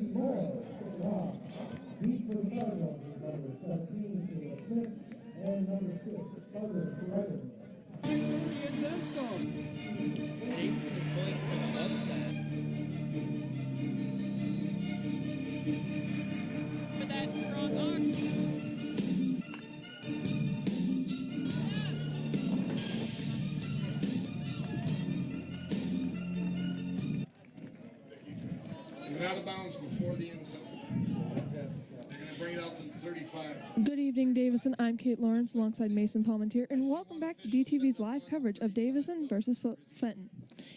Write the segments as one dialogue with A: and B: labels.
A: And then some.
B: Davison is going for the upset.
A: With that strong arm.
C: Out of bounds before the end zone. So they're going to bring it out to 35.
D: Good evening, Davison. I'm Kate Lawrence alongside Mason Palmentier, and welcome back to DTV's live coverage of Davison versus Fenton.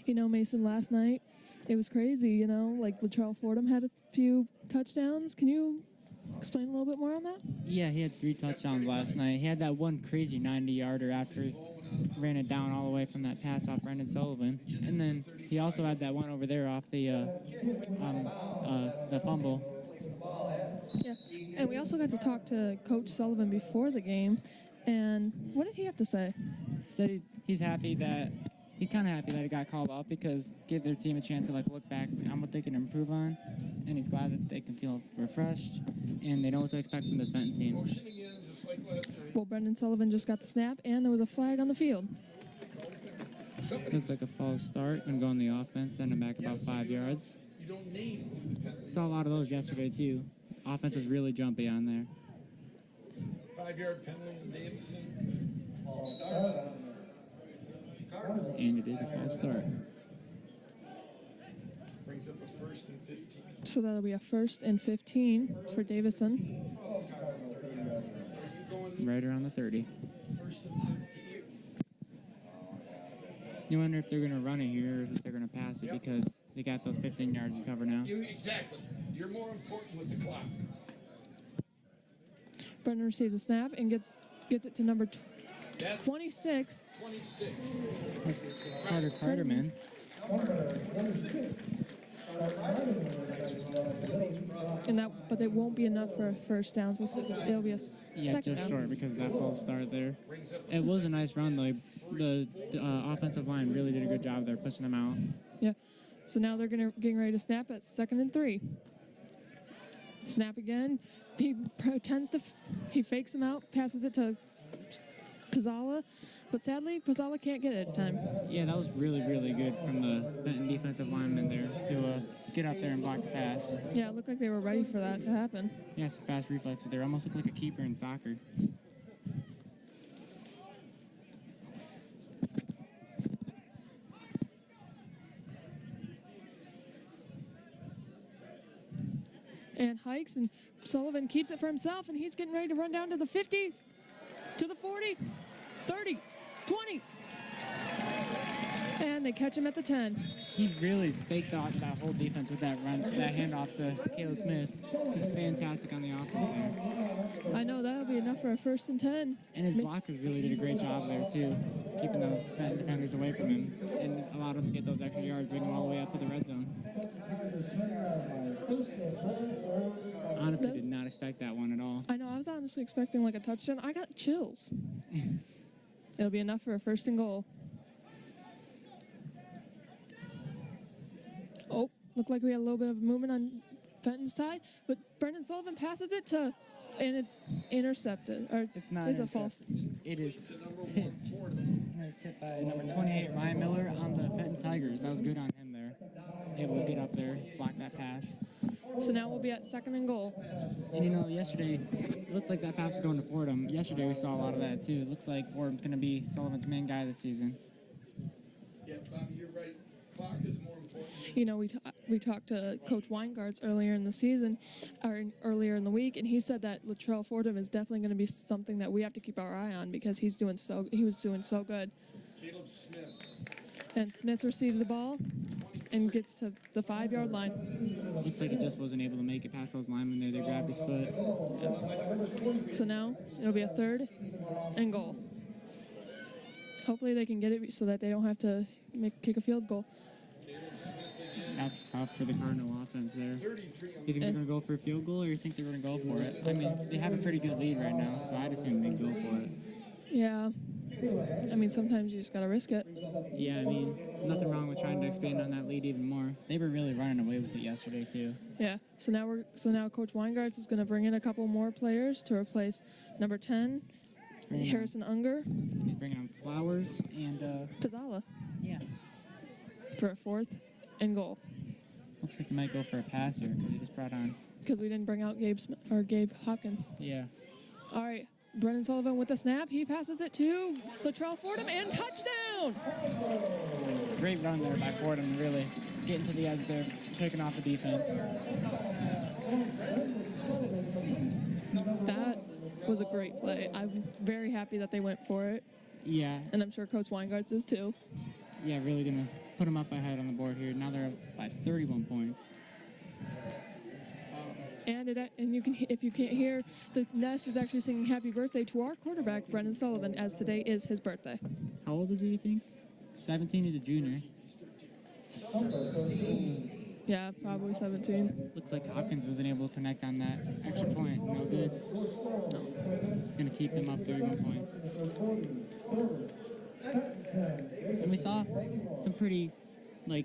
D: You know, Mason, last night, it was crazy, you know, like Latrell Fordham had a few touchdowns. Can you explain a little bit more on that?
E: Yeah, he had 3 touchdowns last night. He had that one crazy 90-yarder after he ran it down all the way from that pass off Brendan Sullivan. And then he also had that one over there off the fumble.
D: Yeah, and we also got to talk to Coach Sullivan before the game. And what did he have to say?
E: He said he's kind of happy that it got called off because gave their team a chance to look back on what they can improve on. And he's glad that they can feel refreshed and they know what to expect from this Fenton team.
C: Motion again, just like last night.
D: Well, Brendan Sullivan just got the snap, and there was a flag on the field.
E: Looks like a false start. Going to go on the offense, send him back about 5 yards.
C: You don't name.
E: Saw a lot of those yesterday, too. Offense was really jumpy on there.
C: 5-yard penalty to Davison. False start.
E: And it is a false start.
C: Brings up a 1st and 15.
D: So that'll be a 1st and 15 for Davison.
E: Right around the 30.
C: 1st and 15.
E: You wonder if they're going to run it here or if they're going to pass it because they got those 15 yards to cover now.
C: Exactly. You're more important with the clock.
D: Brendan receives the snap and gets it to number 26.
C: 26.
E: That's Carter, man.
D: But they won't be enough for a first down, so it'll be a second
E: just
D: down.
E: short because of that false start there. It was a nice run, though. The offensive line really did a good job there, pushing them out.
D: Yeah. So now they're getting ready to snap at 2nd and 3. Snap again. He he fakes him out, passes it to Pizzala, but sadly, Pizzala can't get it at time.
E: Yeah, that was really, really good from the Fenton defensive lineman there to get up there and block the pass.
D: Yeah, it looked like they were ready for that to happen.
E: Yeah, some fast reflexes there. Almost looked like a keeper in soccer.
D: And hikes, and Sullivan keeps it for himself, and he's getting ready to run down to the 50, to the 40, 30, 20. And they catch him at the 10.
E: He really faked out that whole defense with that run, that handoff to Caleb Smith. Just fantastic on the offense there.
D: I know that'll be enough for a 1st and 10.
E: And his blockers really did a great job there, too, keeping those Fenton defenders away from him and allowed him to get those extra yards, bring him all the way up to the red zone. Honestly, did not expect that one at all.
D: I know, I was honestly expecting like a touchdown. I got chills. It'll be enough for a 1st and goal. Oh, looked like we had a little bit of movement on Fenton's side, but Brendan Sullivan passes it to, and it's intercepted. Or
E: it's not.
D: It's a false.
E: It is tipped. It was tipped by number 28, Ryan Miller, on the Fenton Tigers. That was good on him there. Able to get up there, block that pass.
D: So now we'll be at 2nd and goal.
E: And you know, yesterday it looked like that pass was going to Fordham. Yesterday we saw a lot of that too. It looks like Fordham's going to be Sullivan's main guy this season.
C: Yeah, Bobby, you're right. Clock is more important.
D: You know, we talked to Coach Weingarts earlier in the season, or earlier in the week, and he said that Latrell Fordham is definitely going to be something that we have to keep our eye on because he was doing so good.
C: Caleb Smith.
D: And Smith receives the ball and gets to the 5-yard line.
E: Looks like he just wasn't able to make it past those linemen there. They grabbed his foot.
D: Yep. So now it'll be a 3rd and goal. Hopefully they can get it so that they don't have to kick a field goal.
E: That's tough for the Cardinal offense there. You think they're going to go for a field goal or you think they're going to go for it? I mean, they have a pretty good lead right now, so I'd assume they'd go for it.
D: Yeah. I mean, sometimes you just got to risk it.
E: Yeah, I mean, nothing wrong with trying to expand on that lead even more. They were really running away with it yesterday too.
D: Yeah. So now Coach Weingarts is going to bring in a couple more players to replace number 10, Harrison Unger,
E: He's bringing on Flowers and
D: Pizzala
E: yeah,
D: for a 4th and goal.
E: looks like he might go for a passer because he just brought on.
D: Because we didn't bring out Gabe Hopkins.
E: Yeah.
D: All right. Brennan Sullivan with the snap. He passes it to Latrell Fordham and touchdown.
E: Great run there by Fordham, really getting to the edge there, taking off the defense.
D: That was a great play. I'm very happy that they went for it.
E: Yeah.
D: And I'm sure Coach Weingarts is too.
E: Yeah, really going to put them up ahead on the board here. Now they're up by 31 points.
D: And you can, if you can't hear, the Nest is actually singing happy birthday to our quarterback, Brennan Sullivan, as today is his birthday.
E: How old is he, you think? 17, he's a junior.
D: Yeah, probably 17.
E: Looks like Hopkins wasn't able to connect on that extra point. No good. It's going to keep them up 31 points. And we saw some pretty, a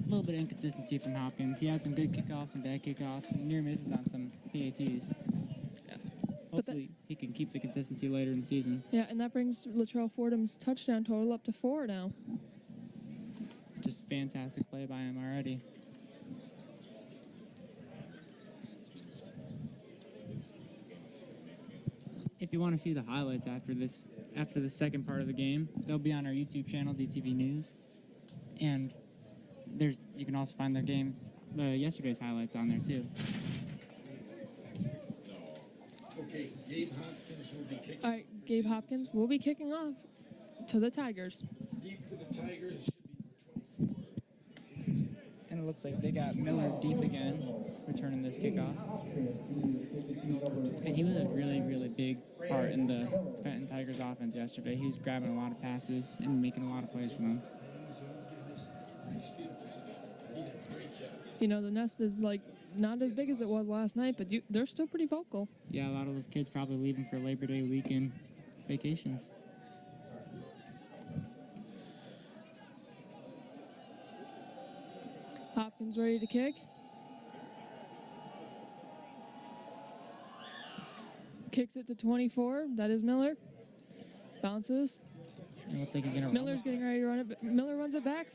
E: little bit of inconsistency from Hopkins. He had some good kickoffs, some bad kickoffs, some near misses on some PATs.
D: Yeah.
E: Hopefully he can keep the consistency later in the season.
D: Yeah, and that brings Latrell Fordham's touchdown total up to 4 now.
E: Just fantastic play by him already. If you want to see the highlights after the second part of the game, they'll be on our YouTube channel, DTV News. And you can also find yesterday's highlights on there too.
C: Okay, Gabe Hopkins will be kicking.
D: All right, Gabe Hopkins will be kicking off to the Tigers.
C: Deep for the Tigers should be number 24.
E: And it looks like they got Miller deep again, returning this kickoff. And he was a really, really big part in the Fenton Tigers offense yesterday. He was grabbing a lot of passes and making a lot of plays for them.
D: You know, the Nest is not as big as it was last night, but they're still pretty vocal.
E: Yeah, a lot of those kids probably leaving for Labor Day weekend vacations.
D: Hopkins ready to kick. Kicks it to 24. That is Miller. Bounces.
E: It looks like he's going to
D: Miller's getting ready to run it. Miller runs it back.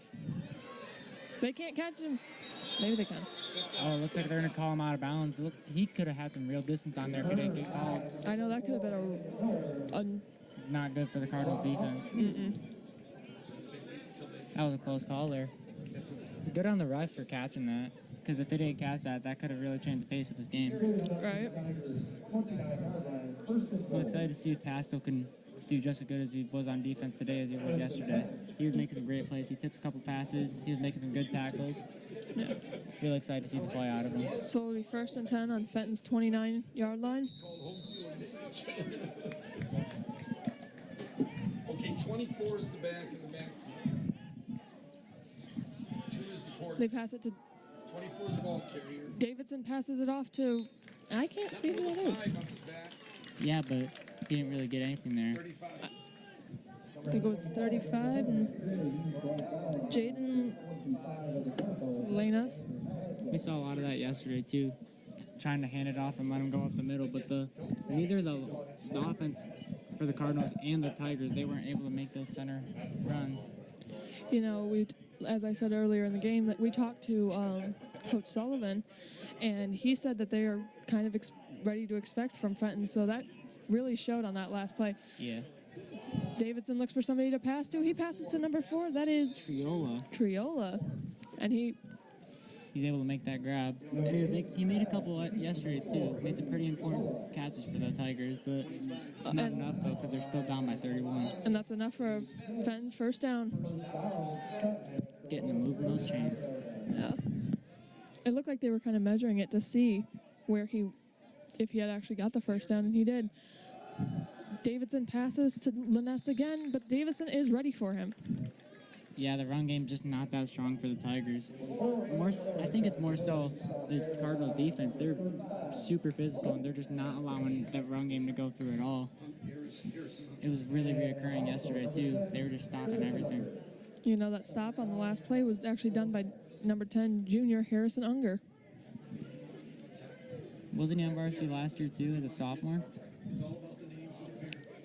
D: They can't catch him. Maybe they can.
E: Oh, it looks like they're going to call him out of bounds. Look, he could have had some real distance on there if he didn't get called.
D: I know that could have been
E: Not good for the Cardinals defense. That was a close call there. Good on the ref for catching that, because if they didn't catch that, that could have really changed the pace of this game.
D: Right.
E: I'm excited to see if Pascal can do just as good as he was on defense today as he was yesterday. He was making some great plays. He tipped a couple passes. He was making some good tackles.
D: Yeah.
E: Really excited to see the play out of him.
D: So it'll be 1st and 10 on Fenton's 29-yard line.
C: Okay, 24 is the back in the backfield. 2 is the quarterback.
D: They pass it to
C: 24 the ball carrier.
D: Davidson, passes it off to, I can't see who it is.
C: 75 on his back.
E: Yeah, but he didn't really get anything there.
C: 35.
D: I think it was 35, and Jaden Lanas.
E: We saw a lot of that yesterday too, trying to hand it off and let him go up the middle. But neither the offense for the Cardinals and the Tigers, they weren't able to make those center runs.
D: You know, as I said earlier in the game, that we talked to Coach Sullivan, and he said that they are kind of ready to expect from Fenton. So that really showed on that last play.
E: Yeah.
D: Davidson looks for somebody to pass to. He passes to number 4. That is Triola. And he's
E: able to make that grab. And he made a couple yesterday, too. Made some pretty important catches for the Tigers, but not enough, though, because they're still down by 31.
D: And that's enough for Fenton, 1st down.
E: Getting to moving those chains.
D: Yeah. It looked like they were kind of measuring it to see if he had actually got the 1st down, and he did. Davidson passes to Laness again, but Davison is ready for him.
E: Yeah, the run game's just not that strong for the Tigers. I think it's more so this Cardinals defense. They're super physical, and they're just not allowing that run game to go through at all. It was really reoccurring yesterday, too. They were just stopping everything.
D: You know, that stop on the last play was actually done by number 10 junior Harrison Unger.
E: Wasn't he on varsity last year, too, as a sophomore?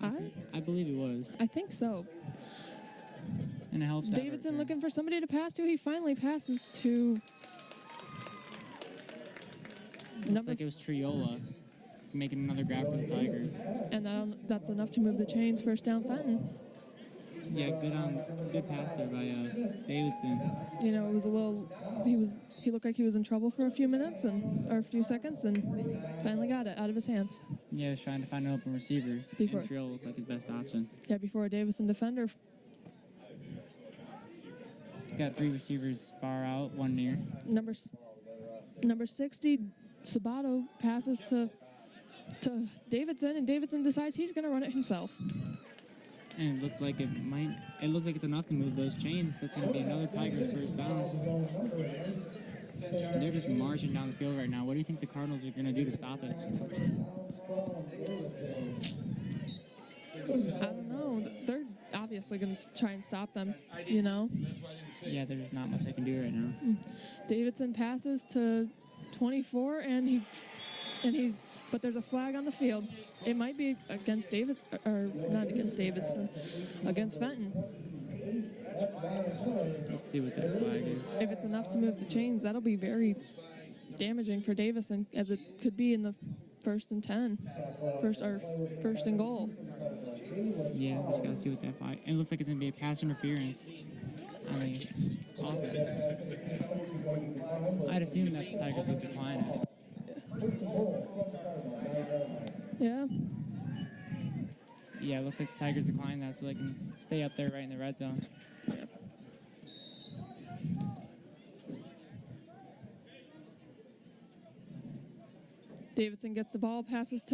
E: I believe he was.
D: I think so.
E: And it helps.
D: Davidson looking for somebody to pass to. He finally passes to.
E: Looks like it was Triola making another grab for the Tigers.
D: And that's enough to move the chains. First down, Fenton.
E: Yeah, good pass there by Davidson.
D: You know, it was a little. He looked like he was in trouble for a few minutes or a few seconds, and finally got it out of his hands.
E: Yeah, he was trying to find an open receiver.
D: Before
E: and Triola looked like his best option.
D: Yeah, before a Davison defender.
E: Got 3 receivers far out, 1 near.
D: Number 60, Sabato passes to Davidson, and Davidson decides he's going to run it himself.
E: And it looks like it's enough to move those chains. That's going to be another Tigers first down. They're just marching down the field right now. What do you think the Cardinals are going to do to stop it?
D: I don't know. They're obviously going to try and stop them, you know?
E: Yeah, there's not much they can do right now.
D: Davidson passes to 24, but there's a flag on the field. It might be against not against Davidson, against Fenton.
E: Let's see what that flag is.
D: If it's enough to move the chains, that'll be very damaging for Davison, as it could be in the 1st and 10, first and goal.
E: Yeah, we just got to see what that flag. And it looks like it's going to be a pass interference on the offense. I'd assume that the Tigers would decline it.
D: Yeah.
E: Yeah, it looks like the Tigers decline that so they can stay up there right in the red zone.
D: Yeah. Davidson gets the ball, passes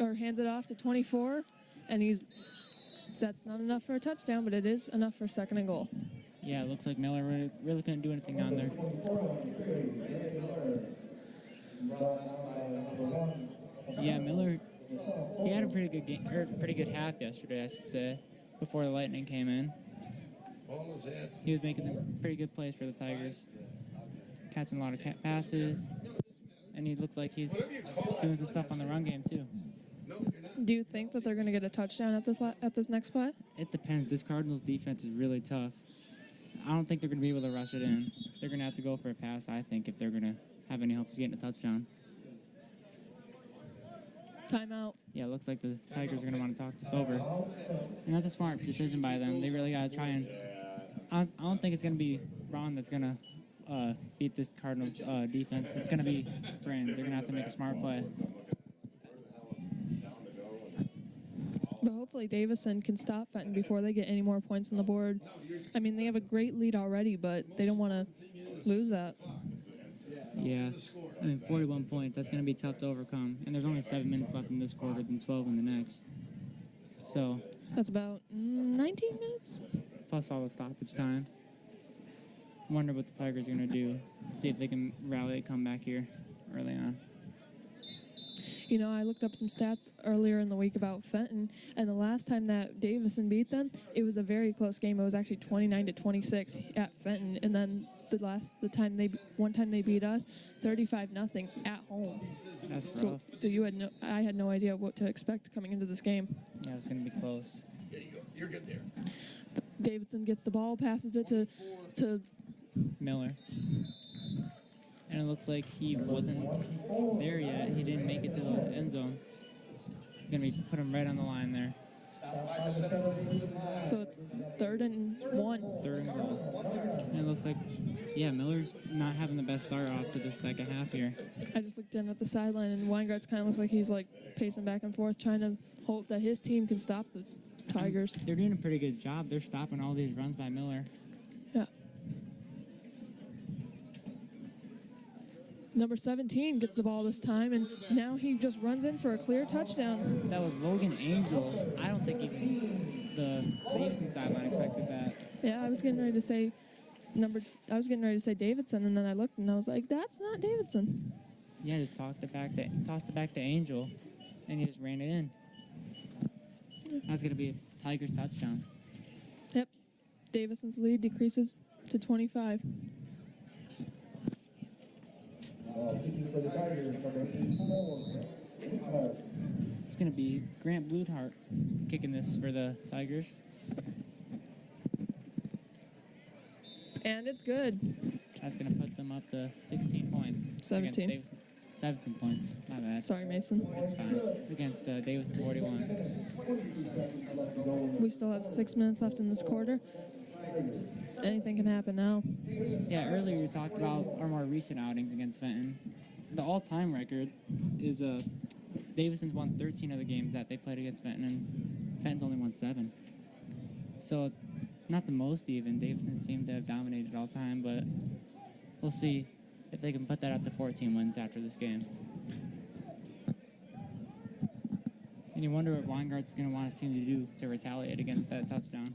D: hands it off to 24, and that's not enough for a touchdown, but it is enough for 2nd and goal.
E: Yeah, it looks like Miller really couldn't do anything down there. Yeah, Miller, he had a pretty good game, or pretty good half yesterday, I should say, before the Lightning came in. He was making some pretty good plays for the Tigers, catching a lot of passes, and he looks like he's doing some stuff on the run game too.
D: Do you think that they're going to get a touchdown at this next play?
E: It depends. This Cardinals defense is really tough. I don't think they're going to be able to rush it in. They're going to have to go for a pass, I think, if they're going to have any hopes of getting a touchdown.
D: Timeout.
E: Yeah, it looks like the Tigers are going to want to talk this over. And that's a smart decision by them. They really got to try and... I don't think it's going to be Ron that's going to beat this Cardinals defense. It's going to be Brand. They're going to have to make a smart play.
D: But hopefully Davison can stop Fenton before they get any more points on the board. I mean, they have a great lead already, but they don't want to lose that.
E: Yeah, I mean, 41 points, that's going to be tough to overcome. And there's only 7 minutes left in this quarter than 12 in the next. So
D: that's about 19 minutes.
E: Plus all the stoppage time. Wonder what the Tigers are going to do. See if they can rally a comeback here early on.
D: You know, I looked up some stats earlier in the week about Fenton, and the last time that Davison beat them, it was a very close game. It was actually 29-26 at Fenton, and then one time they beat us, 35-0 at home.
E: That's rough.
D: So I had no idea what to expect coming into this game.
E: Yeah, it's going to be close.
C: There you go. You're good there.
D: Davidson gets the ball, passes it to
E: Miller. And it looks like he wasn't there yet. He didn't make it to the end zone. Going to put him right on the line there.
D: So it's 3rd and 1.
E: 3rd and 1. And it looks like, yeah, Miller's not having the best start off to the second half here.
D: I just looked in at the sideline, and Weingart's kind of looks like he's like pacing back and forth, trying to hope that his team can stop the Tigers.
E: They're doing a pretty good job. They're stopping all these runs by Miller.
D: Yeah. Number 17 gets the ball this time, and now he just runs in for a clear touchdown.
E: That was Logan Angel. I don't think even the Davison sideline expected that.
D: Yeah, I was getting ready to say Davidson, and then I looked and I was like, that's not Davidson.
E: Yeah, just tossed it back to Angel, and he just ran it in. That's gonna be a Tigers touchdown.
D: Yep. Davison's lead decreases to 25.
E: It's gonna be Grant Bluthart kicking this for the Tigers.
D: And it's good.
E: That's gonna put them up to 16 points.
D: 17.
E: Against Davison. 17 points. My bad.
D: Sorry, Mason.
E: It's fine. Against Davison 41.
D: We still have 6 minutes left in this quarter. Anything can happen now.
E: Yeah, earlier you talked about our more recent outings against Fenton. The all-time record is Davison's won 13 of the games that they played against Fenton, and Fenton's only won 7. So, not the most even. Davison seemed to have dominated all time, but we'll see if they can put that up to 14 wins after this game. And you wonder what Weingart's going to want his team to do to retaliate against that touchdown.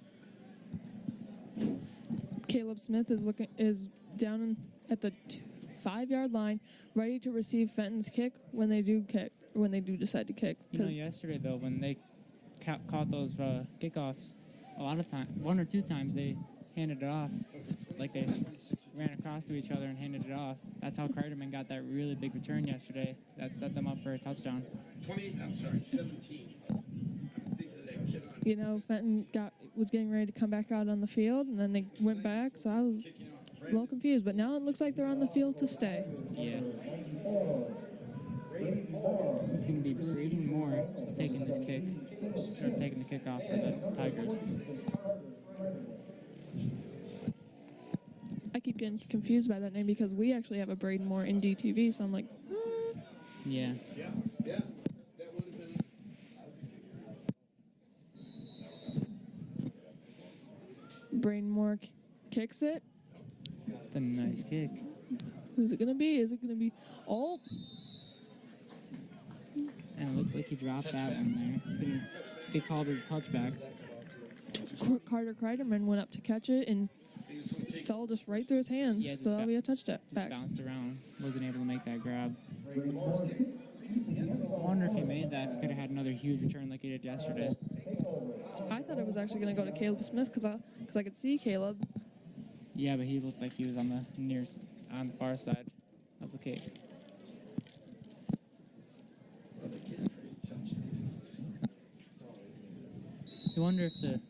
D: Caleb Smith is down at the 5-yard line, ready to receive Fenton's kick when they do decide to kick.
E: You know, yesterday though, when they caught those kickoffs, a lot of times, 1 or 2 times, they handed it off, like they ran across to each other and handed it off. That's how Kreiderman got that really big return yesterday. That set them up for a touchdown.
C: 17.
D: You know, Fenton was getting ready to come back out on the field, and then they went back, so I was a little confused. But now it looks like they're on the field to stay.
E: Yeah. It's going to be Braden Moore taking this kick, or taking the kick off for the Tigers.
D: I keep getting confused by that name because we actually have a Braden Moore in DTV, so I'm like,
E: Yeah.
C: Yeah. That would have been.
D: Braden Moore kicks it.
E: It's a nice kick.
D: Who's it going to be? Is it going to be... Oh!
E: And it looks like he dropped that one there. It's going to be called as a touchback.
D: Carter Kreiderman went up to catch it and fell just right through his hands.
E: Yeah,
D: so that'll be a touchdown.
E: Just bounced around. Wasn't able to make that grab. I wonder if he made that, if he could have had another huge return like he did yesterday.
D: I thought it was actually going to go to Caleb Smith because I could see Caleb.
E: Yeah, but he looked like he was on the far side of the kick. I wonder if the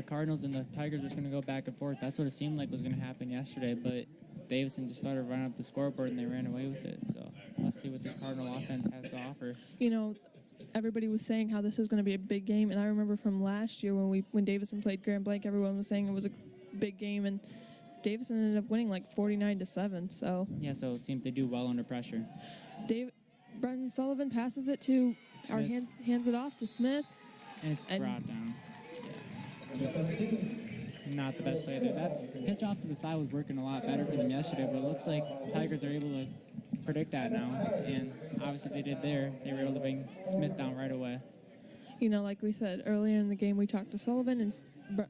E: Cardinals and the Tigers are just going to go back and forth. That's what it seemed like was going to happen yesterday, but Davison just started running up the scoreboard and they ran away with it. So let's see what this Cardinal offense has to offer.
D: You know, everybody was saying how this was going to be a big game, and I remember from last year when Davison played Grand Blanc, everyone was saying it was a big game, and Davison ended up winning like 49-7. So
E: yeah, so it seemed to do well under pressure.
D: Brendan Sullivan passes it to hands it off to Smith,
E: and it's brought down. Not the best play there. That pitch off to the side was working a lot better for them yesterday, but it looks like Tigers are able to predict that now, and obviously they did there. They were able to bring Smith down right away.
D: You know, like we said earlier in the game, we talked to Sullivan and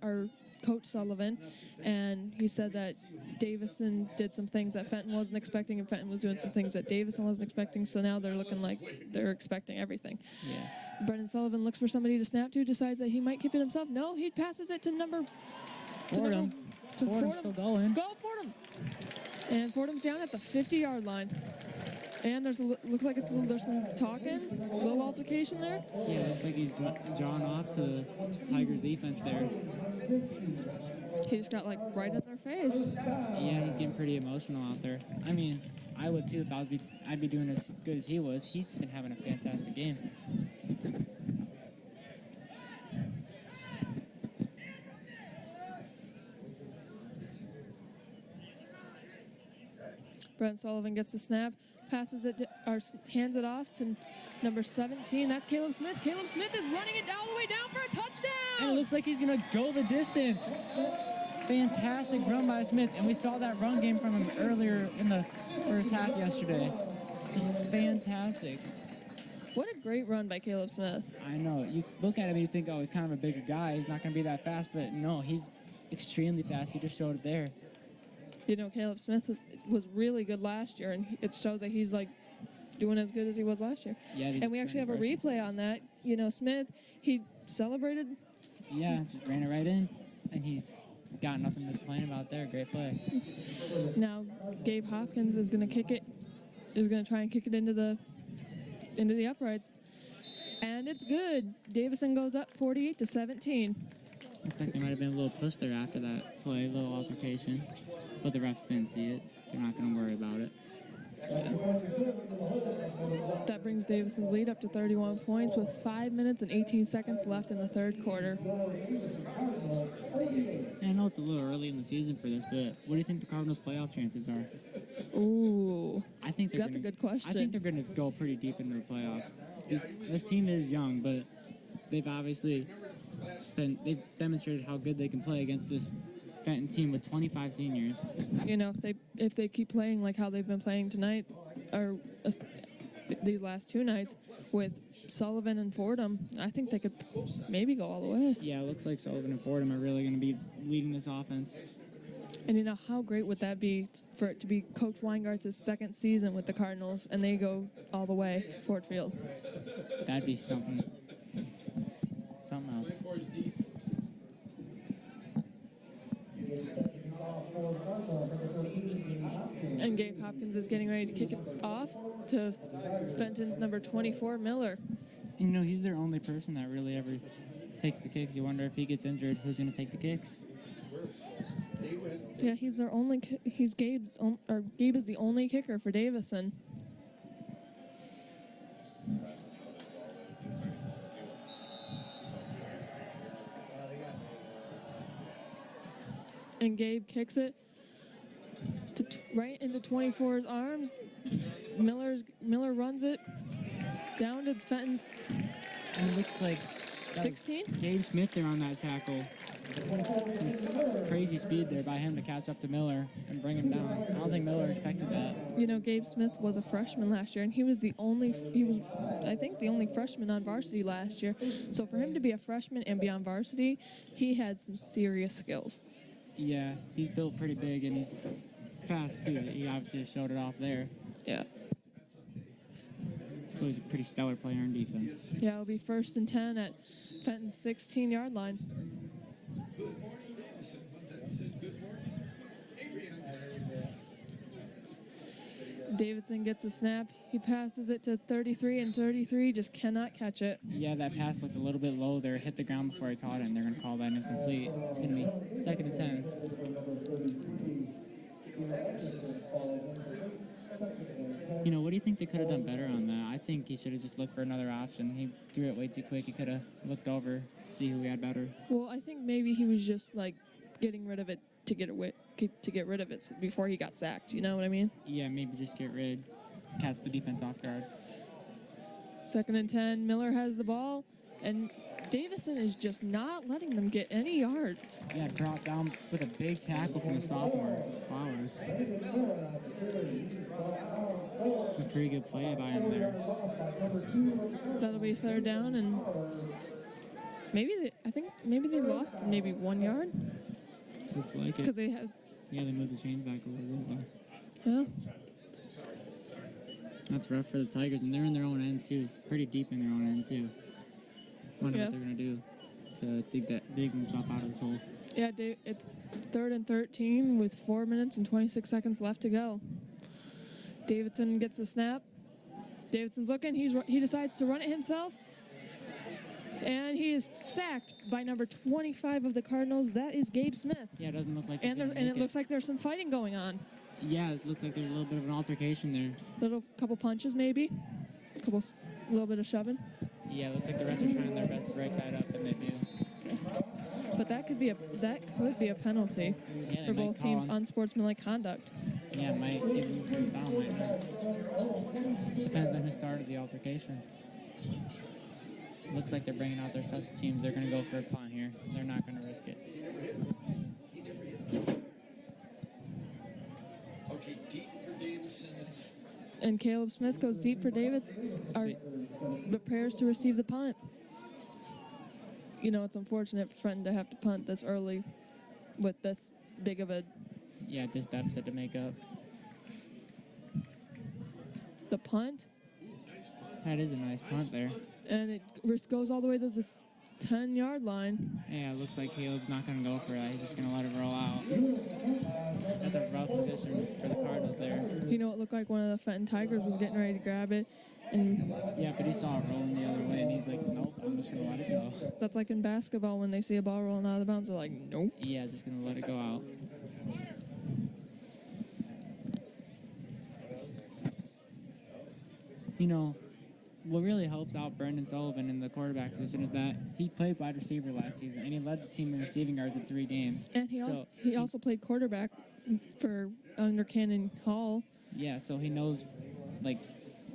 D: our coach Sullivan, and he said that Davison did some things that Fenton wasn't expecting, and Fenton was doing some things that Davison wasn't expecting, so now they're looking like they're expecting everything.
E: Yeah.
D: Brendan Sullivan looks for somebody to snap to, decides that he might keep it himself. No, he passes it to
E: Fordham. Fordham's still going.
D: Go Fordham! And Fordham's down at the 50-yard line. And looks like there's some talking, a little altercation there.
E: Yeah, it looks like he's drawn off to the Tigers defense there.
D: He just got like right in their face.
E: Yeah, he's getting pretty emotional out there. I mean, I would too if I'd be doing as good as he was. He's been having a fantastic game.
D: Brent Sullivan gets the snap, hands it off to number 17. That's Caleb Smith. Caleb Smith is running it all the way down for a touchdown.
E: And it looks like he's going to go the distance. Fantastic run by Smith, and we saw that run game from him earlier in the first half yesterday. Just fantastic.
D: What a great run by Caleb Smith.
E: I know. You look at him and you think, oh, he's kind of a bigger guy. He's not going to be that fast, but no, he's extremely fast. He just showed it there.
D: You know, Caleb Smith was really good last year, and it shows that he's like doing as good as he was last year.
E: Yeah,
D: And we actually have a replay on that. You know, Smith, he celebrated.
E: Yeah, just ran it right in, and he's got nothing to complain about there. Great play.
D: Now, Gabe Hopkins is going to kick it. Is going to try and kick it into the uprights, and it's good. Davison goes up 48-17.
E: Looks like there might have been a little push there after that play, a little altercation, but the refs didn't see it. They're not going to worry about it.
D: That brings Davison's lead up to 31 points with 5 minutes and 18 seconds left in the third quarter.
E: And I know it's a little early in the season for this, but what do you think the Cardinals' playoff chances are?
D: Ooh,
E: I think
D: that's a good question.
E: I think they're going to go pretty deep into the playoffs. This team is young, but they've obviously they've demonstrated how good they can play against this Fenton team with 25 seniors.
D: You know, if they keep playing like how they've been playing tonight, or these last two nights with Sullivan and Fordham, I think they could maybe go all the way.
E: Yeah, it looks like Sullivan and Fordham are really going to be leading this offense.
D: And you know, how great would that be for it to be Coach Weingart's second season with the Cardinals, and they go all the way to Ford Field?
E: That'd be something else.
D: And Gabe Hopkins is getting ready to kick it off to Fenton's number 24, Miller.
E: You know, he's their only person that really ever takes the kicks. You wonder if he gets injured, who's going to take the kicks?
D: Yeah, he's their only. He's Gabe's. Gabe is the only kicker for Davison. And Gabe kicks it to right into 24's arms. Miller runs it down to Fenton's.
E: And it looks like
D: 16.
E: Gabe Smith there on that tackle. Some crazy speed there by him to catch up to Miller and bring him down. I don't think Miller expected that.
D: You know, Gabe Smith was a freshman last year, and he was, I think, the only freshman on varsity last year. So for him to be a freshman and be on varsity, he had some serious skills.
E: Yeah, he's built pretty big, and he's fast, too. He obviously showed it off there.
D: Yeah.
E: So he's a pretty stellar player in defense.
D: Yeah, it'll be 1st and 10 at Fenton's 16-yard line. Davison gets a snap. He passes it to 33, and 33 just cannot catch it.
E: Yeah, that pass looked a little bit low there. Hit the ground before he caught it, and they're going to call that incomplete. It's going to be 2nd and 10. You know, what do you think they could have done better on that? I think he should have just looked for another option. He threw it way too quick. He could have looked over, see who he had better.
D: Well, I think maybe he was just, like, getting rid of it to get rid of it before he got sacked. You know what I mean?
E: Yeah, maybe just get rid, catch the defense off guard.
D: 2nd and 10. Miller has the ball, and Davison is just not letting them get any yards.
E: Yeah, brought down with a big tackle from the sophomore, Flowers. It's a pretty good play by him there.
D: That'll be 3rd down, and I think maybe they lost maybe 1 yard.
E: Looks like it.
D: Because they have.
E: Yeah, they moved the chains back a little bit.
D: Yeah.
E: That's rough for the Tigers, and they're in their own end too. Pretty deep in their own end too. Wonder what they're gonna do to dig themselves out of this hole.
D: Yeah, it's 3rd and 13 with 4 minutes and 26 seconds left to go. Davidson gets the snap. Davidson's looking. He decides to run it himself. And he is sacked by number 25 of the Cardinals. That is Gabe Smith.
E: Yeah, it doesn't look like.
D: And it looks like there's some fighting going on.
E: Yeah, it looks like there's a little bit of an altercation there.
D: Couple punches maybe. Little bit of shoving.
E: Yeah, it looks like the refs are trying their best to break that up, and they do.
D: But that could be a penalty for both teams' unsportsmanlike conduct.
E: Yeah, it might give them first down. Might not. Depends on who started the altercation. Looks like they're bringing out their special teams. They're going to go for a punt here. They're not going to risk it.
C: Okay, deep for Davison.
D: And Caleb Smith goes deep for David. Prepares to receive the punt. You know, it's unfortunate for Fenton to have to punt this early. with this big of a
E: this deficit to make up.
D: the punt,
E: That is a nice punt there.
D: and it goes all the way to the 10-yard line.
E: Yeah, it looks like Caleb's not going to go for that. He's just going to let it roll out. That's a rough position for the Cardinals there.
D: You know, it looked like one of the Fenton Tigers was getting ready to grab it, and
E: Yeah, but he saw it rolling the other way, and he's like, nope, I'm just going to let it go.
D: that's like in basketball when they see a ball rolling out of the bounds, they're like, nope.
E: Yeah, just going to let it go out. You know, what really helps out Brendan Sullivan in the quarterback position is that he played wide receiver last season, and he led the team in receiving yards in 3 games.
D: And he
E: So
D: also played quarterback for under Cannon Hall.
E: yeah, so he knows like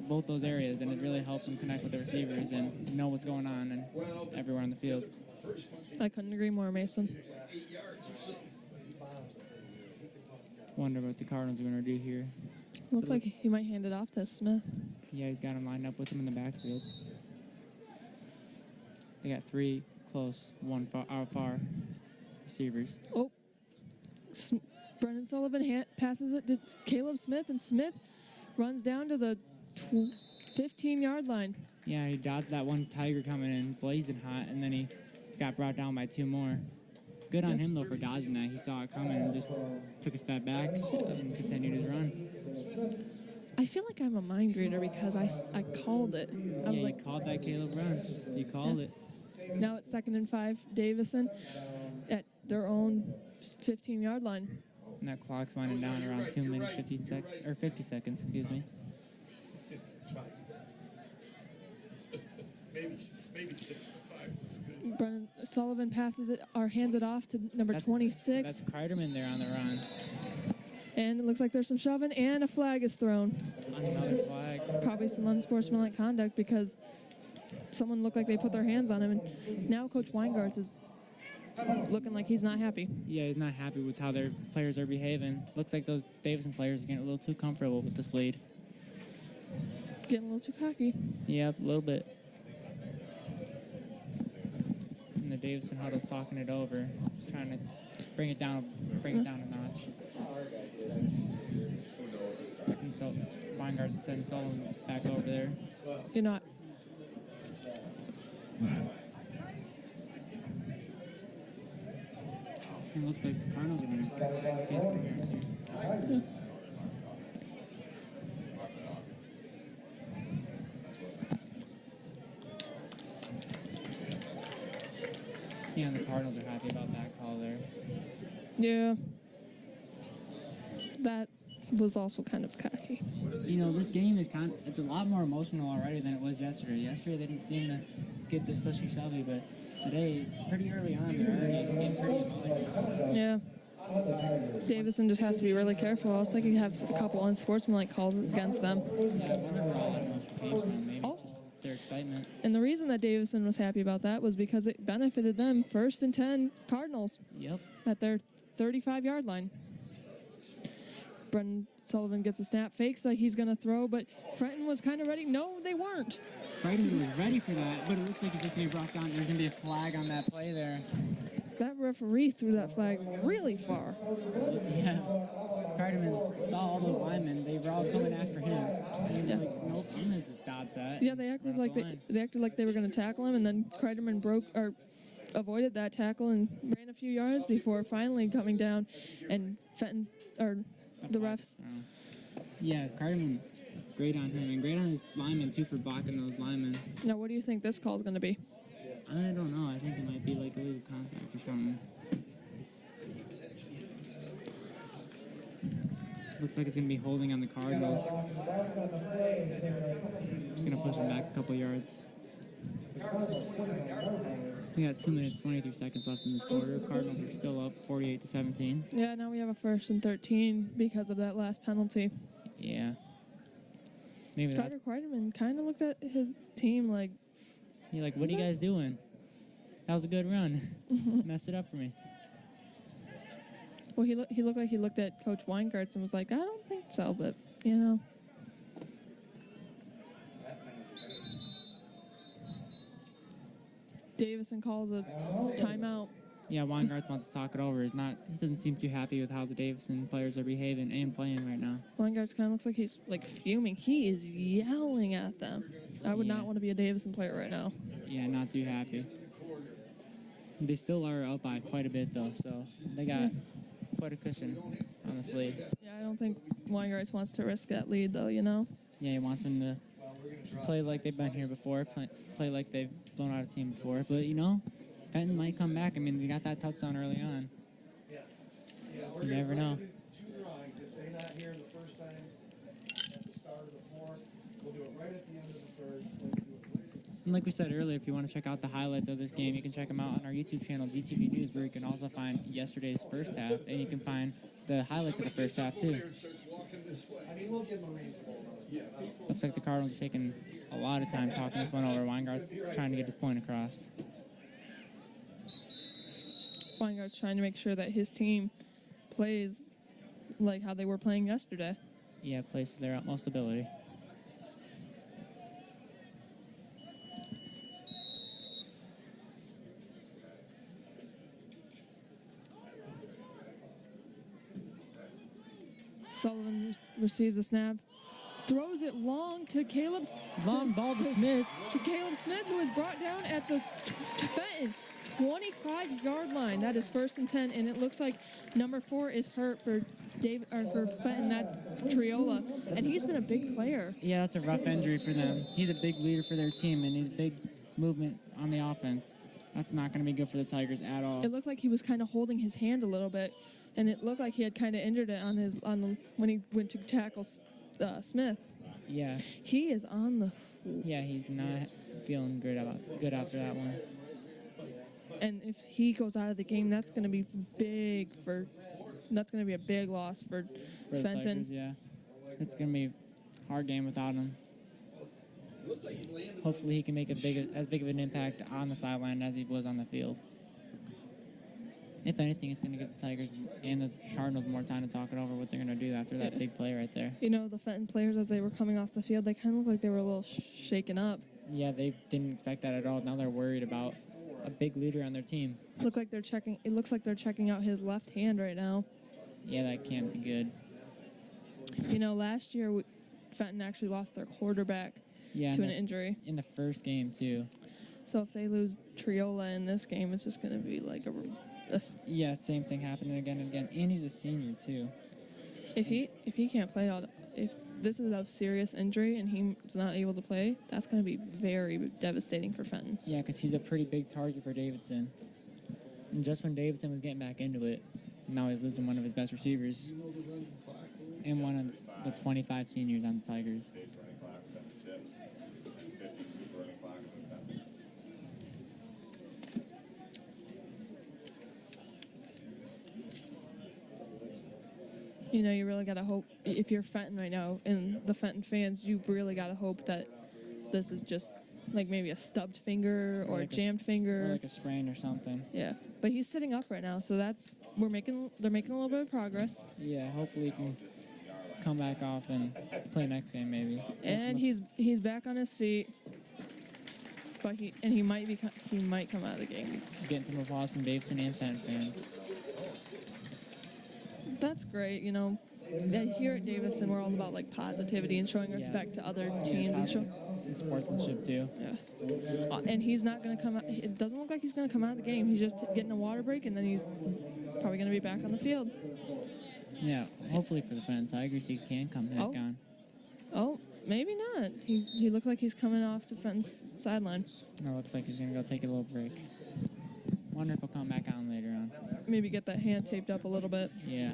E: both those areas, and it really helps him connect with the receivers and know what's going on and everywhere on the field.
D: I couldn't agree more, Mason.
E: Wonder what the Cardinals are going to do here.
D: Looks like he might hand it off to Smith.
E: Yeah, he's got him lined up with him in the backfield. They got 3 close, 1 far receivers.
D: Oh, Brendan Sullivan passes it to Caleb Smith, and Smith runs down to the 15-yard line.
E: Yeah, he dodged that one Tiger coming in blazing hot, and then he got brought down by 2 more. Good on him, though, for dodging that. He saw it coming and just took a step back and continued his run.
D: I feel like I'm a mind reader because I called it. I was
E: You
D: like,
E: called that Caleb run. You called it.
D: now it's 2nd and 5, Davison at their own 15-yard line.
E: And that clock's winding down around 2 minutes, 50 seconds, excuse me.
C: It's fine. maybe 6 or 5 was good.
D: Brendan Sullivan passes it or hands it off to number 26.
E: That's Kreiderman there on the run.
D: And it looks like there's some shoving, and a flag is thrown.
E: Another flag.
D: Probably some unsportsmanlike conduct because someone looked like they put their hands on him. And now Coach Weingartz is looking like he's not happy.
E: Yeah, he's not happy with how their players are behaving. Looks like those Davison players are getting a little too comfortable with this lead.
D: Getting a little too cocky.
E: Yep, a little bit. And the Davison huddle's talking it over, trying to bring it down a notch. And so Weingart's sending Sullivan back over there.
D: You're not.
E: It looks like the Cardinals are going to get 3 yards here. Yeah, and the Cardinals are happy about that call there.
D: Yeah. That was also kind of cocky.
E: You know, this game is it's a lot more emotional already than it was yesterday. Yesterday they didn't seem to get this pushy shovey, but today, pretty early on, they're already getting pretty emotional.
D: Yeah. Davison just has to be really careful. I was thinking he'd have a couple unsportsmanlike calls against them.
E: Yeah, I wonder where all that emotion came from. Maybe just their excitement.
D: And the reason that Davison was happy about that was because it benefited them 1st and 10 Cardinals
E: Yep.
D: at their 35-yard line. Brendan Sullivan gets a snap, fakes like he's going to throw, but Fenton was kind of ready. No, they weren't.
E: Kreiderman was ready for that, but it looks like he's just going to be brought down. There's going to be a flag on that play there.
D: That referee threw that flag really far.
E: Yeah. Kreiderman saw all those linemen. They were all coming after him. And he was like, nope, I'm going to just dodge that.
D: Yeah, they acted
E: Run
D: like
E: off the
D: they acted like they were going to tackle him, and then Kreiderman avoided that tackle and ran a few yards before finally coming down, and Fenton the refs.
E: Yeah, Kreiderman, great on him, and great on his linemen too for blocking those linemen.
D: Now, what do you think this call is going to be?
E: I don't know. I think it might be like illegal contact or something. Looks like it's going to be holding on the Cardinals. Just going to push him back a couple yards. We got 2 minutes, 23 seconds left in this quarter. Cardinals are still up 48-17.
D: Yeah, now we have a 1st and 13 because of that last penalty.
E: Yeah. Maybe that.
D: Carter Kreiderman kind of looked at his team like,
E: You're like, what are you guys doing? That was a good run. Messed it up for me.
D: well, he looked like he looked at Coach Weingartz and was like, I don't think so, but, you know. Davison calls a timeout
E: Yeah, Weingarth wants to talk it over. He doesn't seem too happy with how the Davison players are behaving and playing right now.
D: Weingart's kind of looks like he's like fuming. He is yelling at them. I would not want to be a Davison player right now.
E: Yeah, not too happy. They still are up by quite a bit though, so they got quite a cushion on this lead.
D: Yeah, I don't think Weingart's wants to risk that lead though, you know?
E: Yeah, he wants them to play like they've been here before, play like they've blown out a team before. But, you know, Fenton might come back. I mean, they got that touchdown early on. You never know.
C: Two drawings. If they're not here the first time at the start of the fourth, we'll do it right at the end of the third. We'll do it later.
E: And like we said earlier, if you want to check out the highlights of this game, you can check them out on our YouTube channel, DTV News, where you can also find yesterday's first half, and you can find the highlights of the first half, too.
C: I mean, we'll give them a reasonable amount.
E: Looks like the Cardinals are taking a lot of time talking this one over. Weingart's trying to get his point across.
D: Weingart's trying to make sure that his team plays like how they were playing yesterday.
E: Yeah, plays to their utmost ability.
D: Sullivan receives a snap, throws it long to
E: Long ball to Smith.
D: To Caleb Smith, who is brought down at the Fenton 25-yard line. That is 1st and 10, and it looks like number 4 is hurt for Fenton. That's Triola, and he's been a big player.
E: Yeah, that's a rough injury for them. He's a big leader for their team, and he's a big movement on the offense. That's not going to be good for the Tigers at all.
D: It looked like he was kind of holding his hand a little bit, and it looked like he had kind of injured it when he went to tackle Smith.
E: Yeah.
D: He is on the.
E: Yeah, he's not feeling good after that one.
D: And if he goes out of the game, that's going to be big for. That's going to be a big loss for
E: the
D: Fenton.
E: Tigers, yeah. It's going to be a hard game without him. Hopefully he can make as big of an impact on the sideline as he was on the field. If anything, it's going to give the Tigers and the Cardinals more time to talk it over what they're going to do after that big play right there.
D: You know, the Fenton players, as they were coming off the field, they kind of looked like they were a little shaken up.
E: Yeah, they didn't expect that at all. Now they're worried about a big leader on their team.
D: It looks like they're checking out his left hand right now.
E: Yeah, that can't be good.
D: You know, last year Fenton actually lost their quarterback to an injury
E: in the first game too.
D: So if they lose Triola in this game, it's just going to be like
E: yeah, same thing happening again and again. And he's a senior too.
D: If he can't play if this is a serious injury and he's not able to play, that's going to be very devastating for Fenton.
E: Yeah, because he's a pretty big target for Davidson. And just when Davidson was getting back into it, now he's losing one of his best receivers and one of the 25 seniors on the Tigers.
D: You know, you really got to hope, if you're Fenton right now and the Fenton fans, you've really got to hope that this is just like maybe a stubbed finger or
E: like
D: a jammed finger.
E: Or like a sprain or something.
D: Yeah, but he's sitting up right now, so they're making a little bit of progress.
E: Yeah, hopefully he can come back off and play next game maybe.
D: And he's back on his feet, but he might come out of the game.
E: Getting some applause from Davison and Fenton fans.
D: That's great, you know. Here at Davison, we're all about like positivity and showing respect to other teams
E: and sportsmanship too.
D: Yeah, and he's not going to come out. It doesn't look like he's going to come out of the game. He's just getting a water break, and then he's probably going to be back on the field.
E: Yeah, hopefully for the Fenton Tigers, he can come back on.
D: Oh, maybe not. He looked like he's coming off the Fenton's sideline.
E: It looks like he's going to go take a little break. Wonder if he'll come back on later on.
D: Maybe get that hand taped up a little bit.
E: Yeah.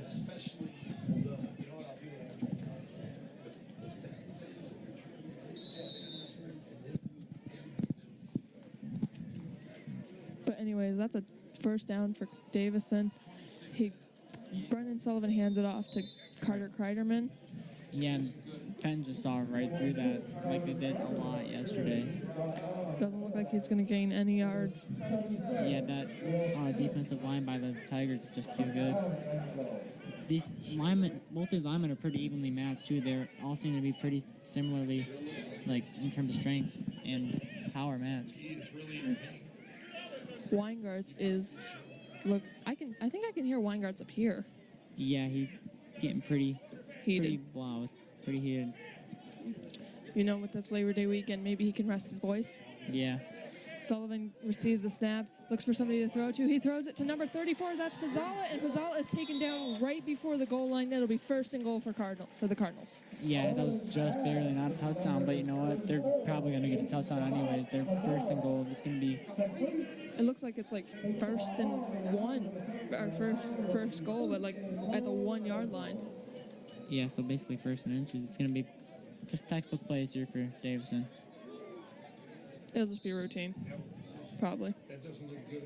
D: But anyways, that's a first down for Davison. Brendan Sullivan hands it off to Carter Kreiderman.
E: Yeah, and Fenton just saw right through that like they did a lot yesterday.
D: Doesn't look like he's going to gain any yards.
E: Yeah, that defensive line by the Tigers is just too good. These linemen, both these linemen are pretty evenly matched too. They all seem to be pretty similarly, like in terms of strength and power matched.
D: Weingart's is Look, I think I can hear Weingart's up here.
E: Yeah, he's getting pretty
D: Heated.
E: loud, pretty heated.
D: You know, with this Labor Day weekend, maybe he can rest his voice.
E: Yeah.
D: Sullivan receives the snap, looks for somebody to throw to. He throws it to number 34. That's Pizzala, and Pizzala is taken down right before the goal line. That'll be first and goal for the Cardinals.
E: Yeah, that was just barely not a touchdown, but you know what? They're probably going to get a touchdown anyways. They're first and goal. It's going to be...
D: It looks like it's like first and one, or first goal, but like at the 1 yard line.
E: Yeah, so basically first and inches. It's going to be just textbook plays here for Davison.
D: It'll just be routine, probably.
C: That doesn't look good.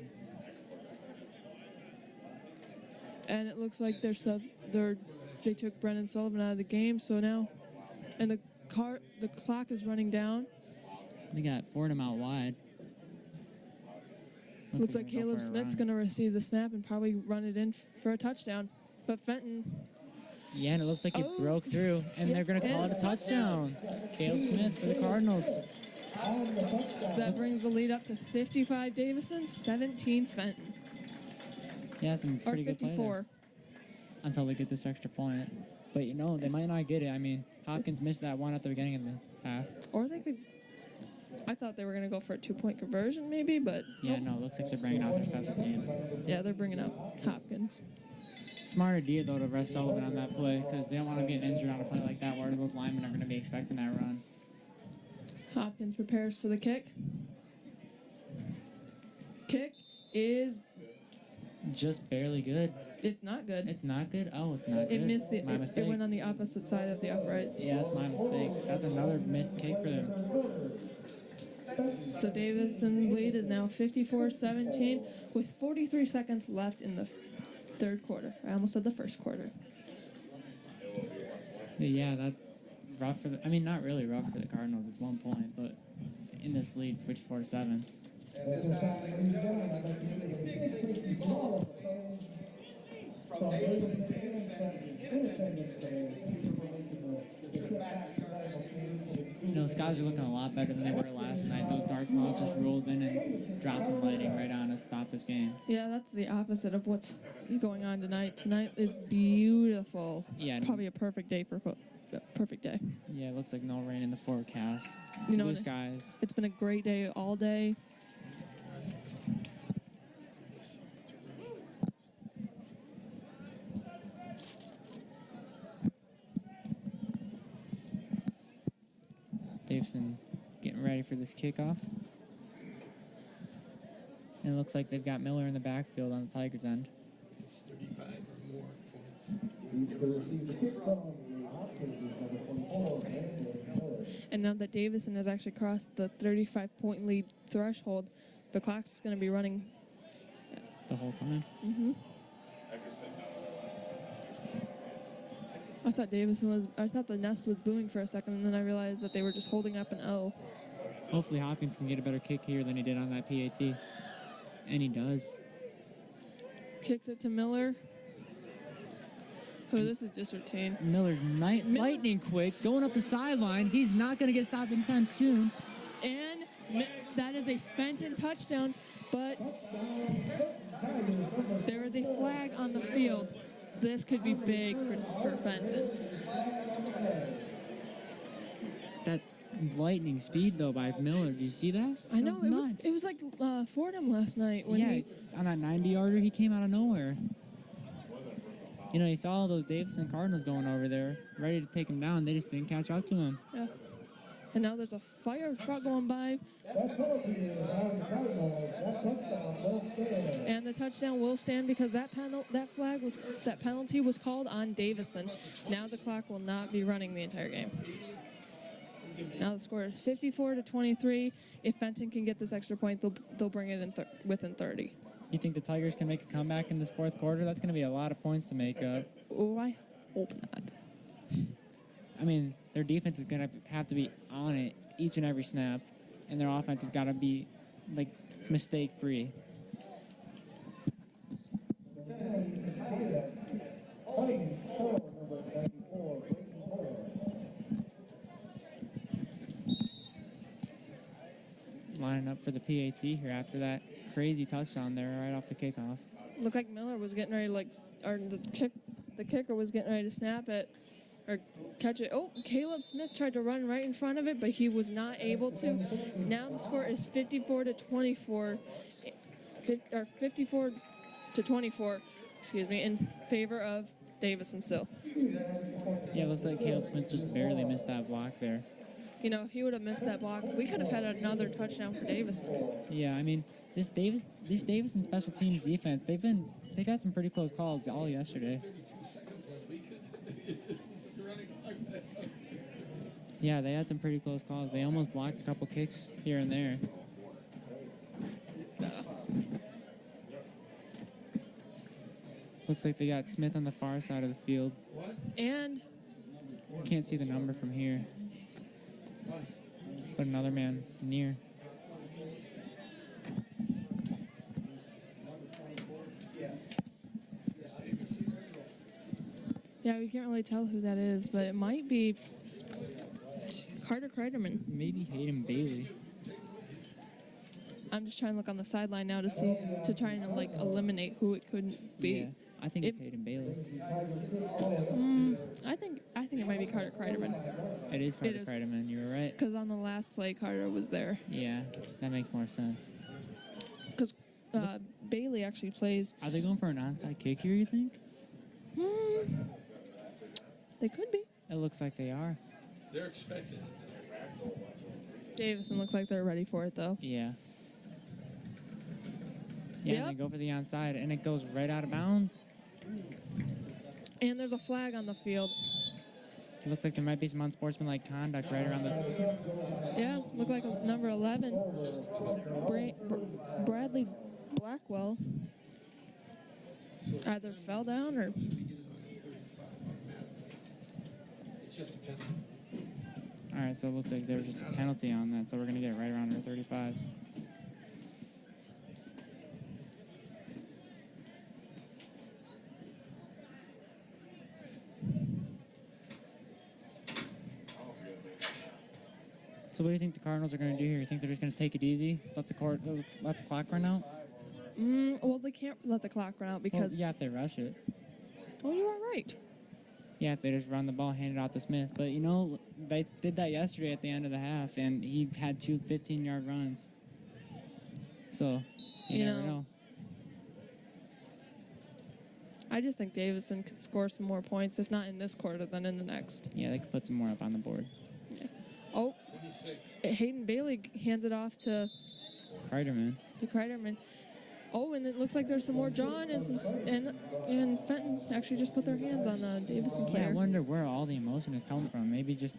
D: And it looks like they took Brendan Sullivan out of the game, so now, and the clock is running down.
E: They got Fordham out wide.
D: Looks like Caleb Smith's going to receive the snap and probably run it in for a touchdown. But Fenton...
E: Yeah, and it looks like it broke through, and they're going to call it a touchdown. Caleb Smith for the Cardinals.
D: That brings the lead up to 55 Davison, 17 Fenton.
E: Yeah, some pretty good play
D: 54.
E: there. Until they get this extra point. But, you know, they might not get it. I mean, Hopkins missed that one at the beginning of the half.
D: Or they could... I thought they were going to go for a 2-point conversion maybe, but...
E: Yeah,
D: nope.
E: no, it looks like they're bringing out their special teams.
D: Yeah, they're bringing up Hopkins.
E: Smart idea, though, to rest Sullivan on that play because they don't want to get injured on a play like that where those linemen are going to be expecting that run.
D: Hopkins prepares for the kick. Kick is...
E: Just barely good.
D: It's not good.
E: It's not good? Oh, it's not good.
D: It missed
E: My mistake.
D: It went on the opposite side of the uprights.
E: Yeah, that's my mistake. That's another missed kick for them.
D: So Davidson's lead is now 54-17 with 43 seconds left in the third quarter. I almost said the first quarter.
E: Yeah, that rough for the... I mean, not really rough for the Cardinals. It's 1 point, but in this lead, 54-7.
C: And this time, ladies and gentlemen, I'd like to give a big call from Davison and Fenton in attendance today. Thank you for making the trip back to Cardinals.
E: You know, the skies are looking a lot better than they were last night. Those dark clouds just rolled in and dropped some lightning right on us, stopped this game.
D: Yeah, that's the opposite of what's going on tonight. Tonight is beautiful.
E: Yeah.
D: Probably a perfect day for perfect day.
E: Yeah, it looks like no rain in the forecast.
D: You know,
E: Blue skies.
D: It's been a great day all day.
E: Davison getting ready for this kickoff. And it looks like they've got Miller in the backfield on the Tigers' end.
A: 35 or more points.
D: And now that Davison has actually crossed the 35-point lead threshold, the clock's going to be running.
E: The whole time.
D: Mm-hmm. I thought the Nest was booing for a second, and then I realized that they were just holding up an O.
E: Hopefully Hopkins can get a better kick here than he did on that PAT. And he does.
D: Kicks it to Miller. Oh, this is just routine.
E: Miller's lightning quick, going up the sideline. He's not going to get stopped anytime soon.
D: And that is a Fenton touchdown, but there is a flag on the field. This could be big for Fenton.
E: That lightning speed, though, by Miller. Do you see that?
D: I know.
E: That was nuts.
D: It was like Fordham last night.
E: When on that 90-yarder, he came out of nowhere. You know, he saw all those Davison Cardinals going over there, ready to take him down. They just didn't catch up to him.
D: Yeah. And now there's a fire truck going by. And the touchdown will stand because that penalty was called on Davison. Now the clock will not be running the entire game. Now the score is 54-23. If Fenton can get this extra point, they'll bring it in within 30.
E: You think the Tigers can make a comeback in this fourth quarter? That's going to be a lot of points to make up.
D: Oh, I hope not.
E: I mean, their defense is going to have to be on it each and every snap, and their offense has got to be, like, mistake-free. Lining up for the PAT here after that crazy touchdown there right off the kickoff.
D: Looked like Miller was getting ready the kicker was getting ready to snap it or catch it. Oh, Caleb Smith tried to run right in front of it, but he was not able to. Now the score is 54-24, 54-24, in favor of Davison still.
E: Yeah, it looks like Caleb Smith just barely missed that block there.
D: You know, if he would have missed that block, we could have had another touchdown for Davison.
E: Yeah, I mean, this Davison special teams defense, they got some pretty close calls all yesterday. Yeah, they had some pretty close calls. They almost blocked a couple kicks here and there. Looks like they got Smith on the far side of the field.
D: And
E: Can't see the number from here. But another man near.
D: yeah, we can't really tell who that is, but it might be Carter Kreiderman.
E: Maybe Hayden Bailey.
D: I'm just trying to look on the sideline now to try and like eliminate who it couldn't be.
E: Yeah, I think it's Hayden Bailey.
D: I think it might be Carter Kreiderman.
E: It is Carter Kreiderman, you were right.
D: Because on the last play, Carter was there.
E: Yeah, that makes more sense.
D: Because Bailey actually plays.
E: Are they going for an onside kick here, you think?
D: They could be.
E: It looks like they are.
A: They're expecting it.
D: Davison looks like they're ready for it, though.
E: Yeah. Yeah,
D: Yep.
E: and they go for the onside, and it goes right out of bounds.
D: And there's a flag on the field.
E: It looks like there might be some unsportsmanlike conduct right around the...
D: Yeah, look like number 11, Bradley Blackwell, either fell down or...
A: It's just a penalty.
E: All right, so it looks like there was just a penalty on that, so we're going to get right around our 35. So what do you think the Cardinals are going to do here? You think they're just going to take it easy, let the clock run out?
D: Well, they can't let the clock run out because...
E: Well, yeah, if they rush it.
D: Oh, you are right.
E: Yeah, if they just run the ball, hand it out to Smith. But, you know, they did that yesterday at the end of the half, and he had 2 15-yard runs. So, you never know.
D: I just think Davison could score some more points, if not in this quarter, then in the next.
E: Yeah, they could put some more up on the board.
D: Yeah. Oh,
A: 26.
D: Hayden Bailey hands it off to
E: Kreiderman.
D: Oh, and it looks like there's some more John and Fenton actually just put their hands on a Davison player.
E: Yeah, I wonder where all the emotion is coming from. Maybe just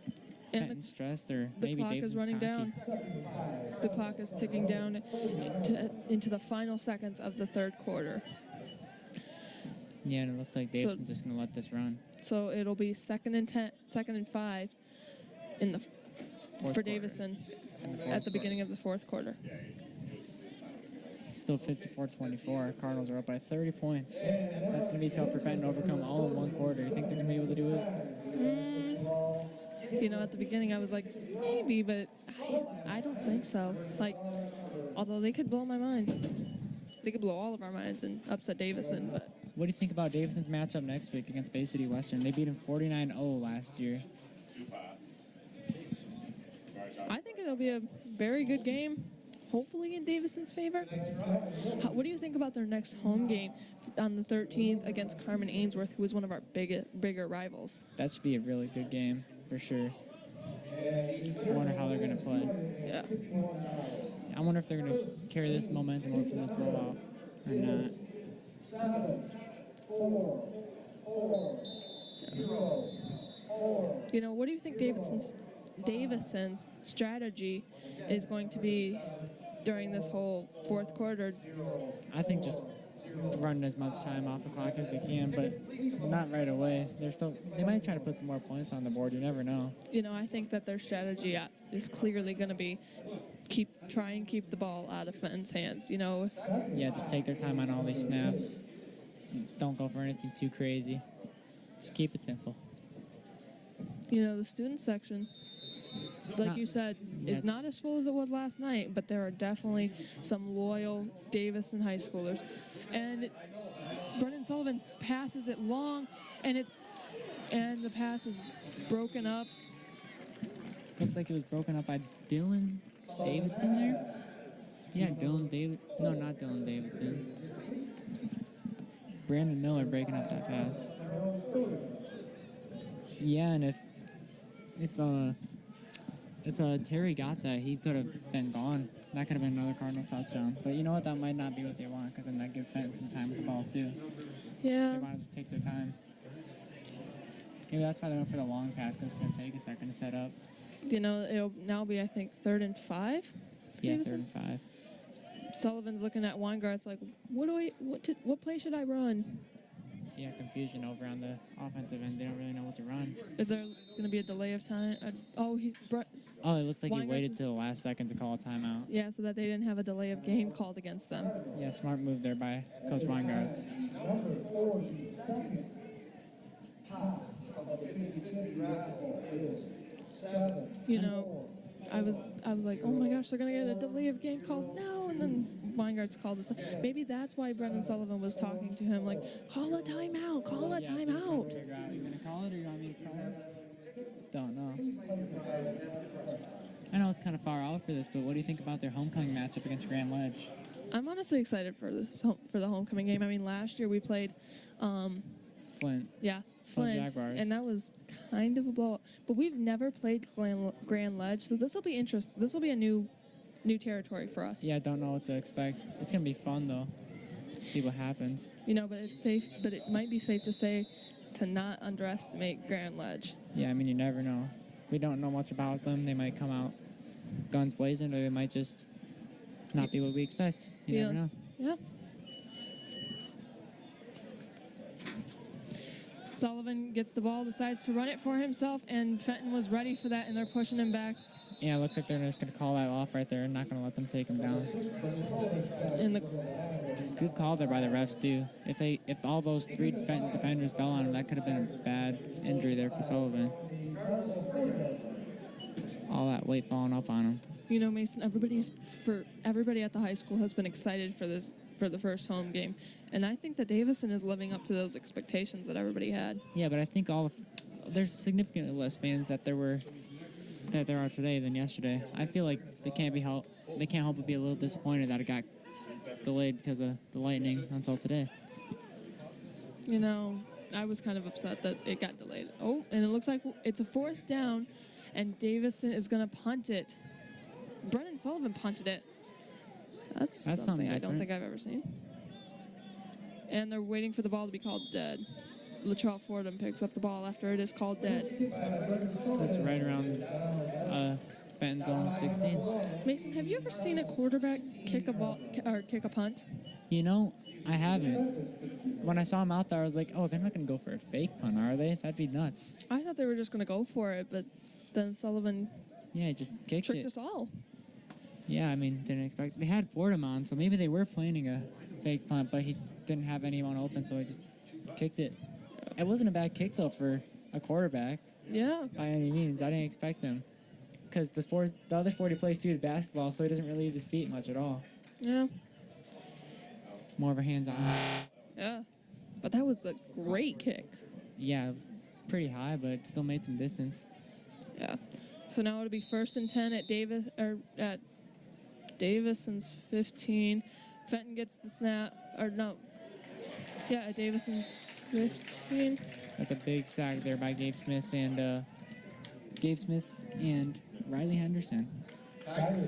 D: And
E: stressed, or
D: the
E: maybe
D: clock
E: Davison's
D: is running
E: cocky.
D: down. The clock is ticking down into the final seconds of the third quarter.
E: Yeah, and it looks like Davison's just going to let this run.
D: So it'll be 2nd and 5 in the
E: Fourth
D: for
E: quarter.
D: Davison at the beginning of the fourth quarter.
E: Still 54-24. Cardinals are up by 30 points. That's going to be tough for Fenton to overcome all in one quarter. You think they're going to be able to do it?
D: You know, at the beginning I was like, maybe, but I don't think so. Like, although they could blow my mind. They could blow all of our minds and upset Davison, but...
E: What do you think about Davison's matchup next week against Bay City Western? They beat him 49-0 last year.
D: I think it'll be a very good game, hopefully in Davison's favor. What do you think about their next home game on the 13th against Carmen Ainsworth, who is one of our bigger rivals?
E: That should be a really good game, for sure. I wonder how they're going to play.
D: Yeah.
E: I wonder if they're going to carry this momentum over from this blowout or not.
C: 7, 4, 0, 4.
D: You know, what do you think Davison's strategy is going to be during this whole fourth quarter?
E: I think just run as much time off the clock as they can, but not right away. They might try to put some more points on the board. You never know.
D: You know, I think that their strategy is clearly going to be try and keep the ball out of Fenton's hands. You know.
E: Yeah, just take their time on all these snaps. Don't go for anything too crazy. Just keep it simple.
D: You know, the student section, like you said, is not as full as it was last night, but there are definitely some loyal Davison high schoolers. And Brennan Sullivan passes it long, and the pass is broken up.
E: Looks like it was broken up by Dylan Davidson there. Yeah, No, not Dylan Davidson. Brandon Miller breaking up that pass. Yeah, and if Terry got that, he could have been gone. That could have been another Cardinals touchdown. But you know what? That might not be what they want, because then that gives Fenton some time with the ball too.
D: Yeah.
E: They want to just take their time. Maybe that's why they went for the long pass, because it's going to take a second to set up.
D: You know, it'll now be, I think, 3rd and 5.
E: Yeah,
D: Davison?
E: 3rd and 5.
D: Sullivan's looking at Weingart's like, what play should I run?
E: Yeah, confusion over on the offensive end. They don't really know what to run.
D: Is there going to be a delay of time?
E: It looks like he waited till the last second to call a timeout.
D: Yeah, so that they didn't have a delay of game called against them.
E: Yeah, smart move there by Coach Weingart's.
C: Number 42nd half of the 50-50 raffle is 7.
D: You know, I was like, oh my gosh, they're going to get a delay of game called. No, and then Weingart's called it. Maybe that's why Brendan Sullivan was talking to him, like, call a timeout, call a timeout.
E: Figure out, you going to call it or you want me to call it? Don't know. I know it's kind of far out for this, but what do you think about their homecoming matchup against Grand Ledge?
D: I'm honestly excited for the homecoming game. I mean, last year we played,
E: Flint.
D: yeah, Flint,
E: Jaguars.
D: and that was kind of a blowout. But we've never played Grand Ledge, so this will be interesting. This will be a new territory for us.
E: Yeah, I don't know what to expect. It's going to be fun, though. See what happens.
D: You know, but it's safe. But it might be safe to say to not underestimate Grand Ledge.
E: Yeah, I mean, you never know. We don't know much about them. They might come out guns blazing, or they might just not be what we expect. You never know.
D: Yeah. Sullivan gets the ball, decides to run it for himself, and Fenton was ready for that, and they're pushing him back.
E: Yeah, it looks like they're just going to call that off right there and not going to let them take him down.
D: In the
E: Good call there by the refs, too. If all those 3 Fenton defenders fell on him, that could have been a bad injury there for Sullivan. All that weight falling up on him.
D: You know, Mason, everybody at the high school has been excited for the first home game, and I think that Davison is living up to those expectations that everybody had.
E: Yeah, but I think there's significantly less fans that there are today than yesterday. I feel like they can't help but be a little disappointed that it got delayed because of the lightning until today.
D: You know, I was kind of upset that it got delayed. Oh, and it looks like it's a 4th down, and Davison is going to punt it. Brennan Sullivan punted it. That's something I don't think I've ever seen. And they're waiting for the ball to be called dead. Latrell Fordham picks up the ball after it is called dead.
E: That's right around Fenton's own 16.
D: Mason, have you ever seen a quarterback kick a ball or kick a punt?
E: You know, I haven't. When I saw him out there, I was like, oh, they're not going to go for a fake punt, are they? That'd be nuts.
D: I thought they were just going to go for it, but then Sullivan
E: he just kicked
D: tricked
E: it.
D: us all.
E: Yeah, I mean, didn't expect. They had Fordham on, so maybe they were planning a fake punt, but he didn't have anyone open, so he just kicked it. It wasn't a bad kick, though, for a quarterback.
D: Yeah.
E: By any means. I didn't expect him. Because the other sport he plays, too, is basketball, so he doesn't really use his feet much at all.
D: Yeah.
E: More of a hands-on.
D: Yeah. But that was a great kick.
E: Yeah, it was pretty high, but it still made some distance.
D: Yeah. So now it'll be 1st and 10 at Davison's 15. Fenton gets the snap. Yeah, at Davison's 15.
E: That's a big sack there by Gabe Smith and Riley Henderson.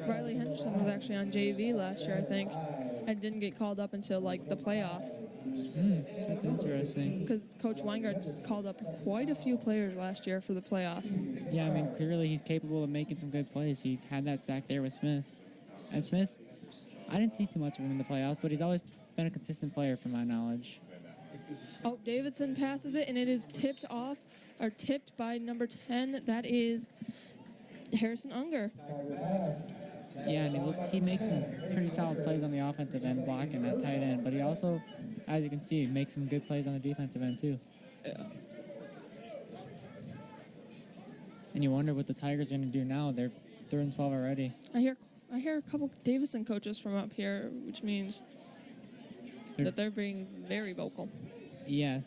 D: Riley Henderson was actually on JV last year, I think, and didn't get called up until like the playoffs.
E: That's interesting.
D: Because Coach Weingart called up quite a few players last year for the playoffs.
E: Yeah, I mean, clearly he's capable of making some good plays. He had that sack there with Smith. And Smith, I didn't see too much of him in the playoffs, but he's always been a consistent player from my knowledge.
D: Oh, Davidson passes it, and it is tipped by number 10. That is Harrison Unger.
E: Yeah, and he makes some pretty solid plays on the offensive end, blocking that tight end. But he also, as you can see, makes some good plays on the defensive end, too.
D: Yeah.
E: And you wonder what the Tigers are going to do now. They're 3rd and 12 already.
D: I hear a couple Davison coaches from up here, which means that they're being very vocal.
E: Yeah.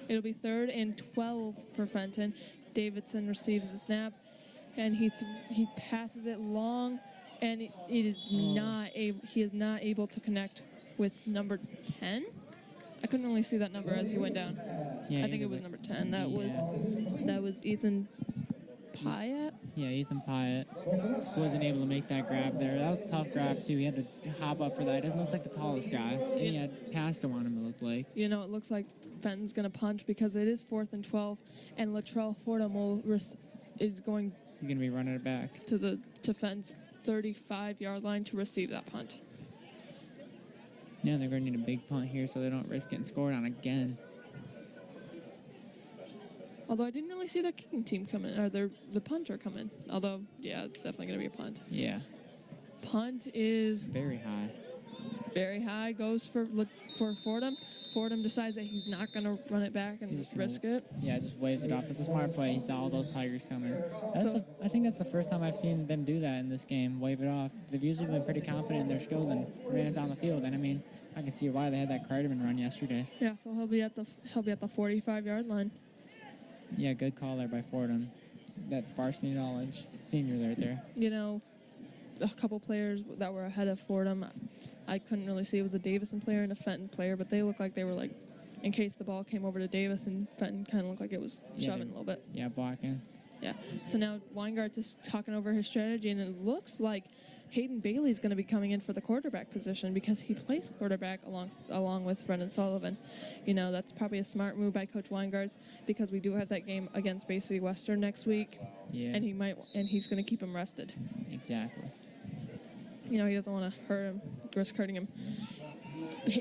D: It'll be 3rd and 12 for Fenton. Davidson receives the snap, and he passes it long, and it is he is not able to connect with number 10. I couldn't really see that number as he went down.
E: Yeah,
D: I think it was number 10. That was Ethan Pyatt.
E: Yeah, Ethan Pyatt just wasn't able to make that grab there. That was a tough grab, too. He had to hop up for that. He doesn't look like the tallest guy. And he had Pasco on him, it looked like.
D: You know, it looks like Fenton's going to punt because it is 4th and 12, and Latrell Fordham is going
E: He's going to be running it back.
D: to Fenton's 35-yard line to receive that punt.
E: Yeah, they're going to need a big punt here so they don't risk getting scored on again.
D: Although I didn't really see the kicking team come in, or the punter come in. Although, yeah, it's definitely going to be a punt.
E: Yeah.
D: Punt is
E: Very high.
D: very high, goes for Fordham. Fordham decides that he's not going to run it back and risk it.
E: Yeah, just waves it off. It's a smart play. He saw all those Tigers coming. I think that's the first time I've seen them do that in this game, wave it off. They've usually been pretty confident in their skills and ran it down the field. And, I mean, I can see why they had that Carterman run yesterday.
D: Yeah, so he'll be at the 45-yard line.
E: Yeah, good call there by Fordham. That varsity knowledge senior right there.
D: You know, a couple players that were ahead of Fordham, I couldn't really see. It was a Davison player and a Fenton player, but they looked like they were like, in case the ball came over to Davis, and Fenton kind of looked like it was shoving a little bit.
E: Yeah, blocking.
D: Yeah. So now Weingart's just talking over his strategy, and it looks like Hayden Bailey's going to be coming in for the quarterback position because he plays quarterback along with Brendan Sullivan. You know, that's probably a smart move by Coach Weingart's because we do have that game against Bay City Western next week.
E: Yeah.
D: And he's going to keep him rested.
E: Exactly.
D: You know, he doesn't want to risk hurting him.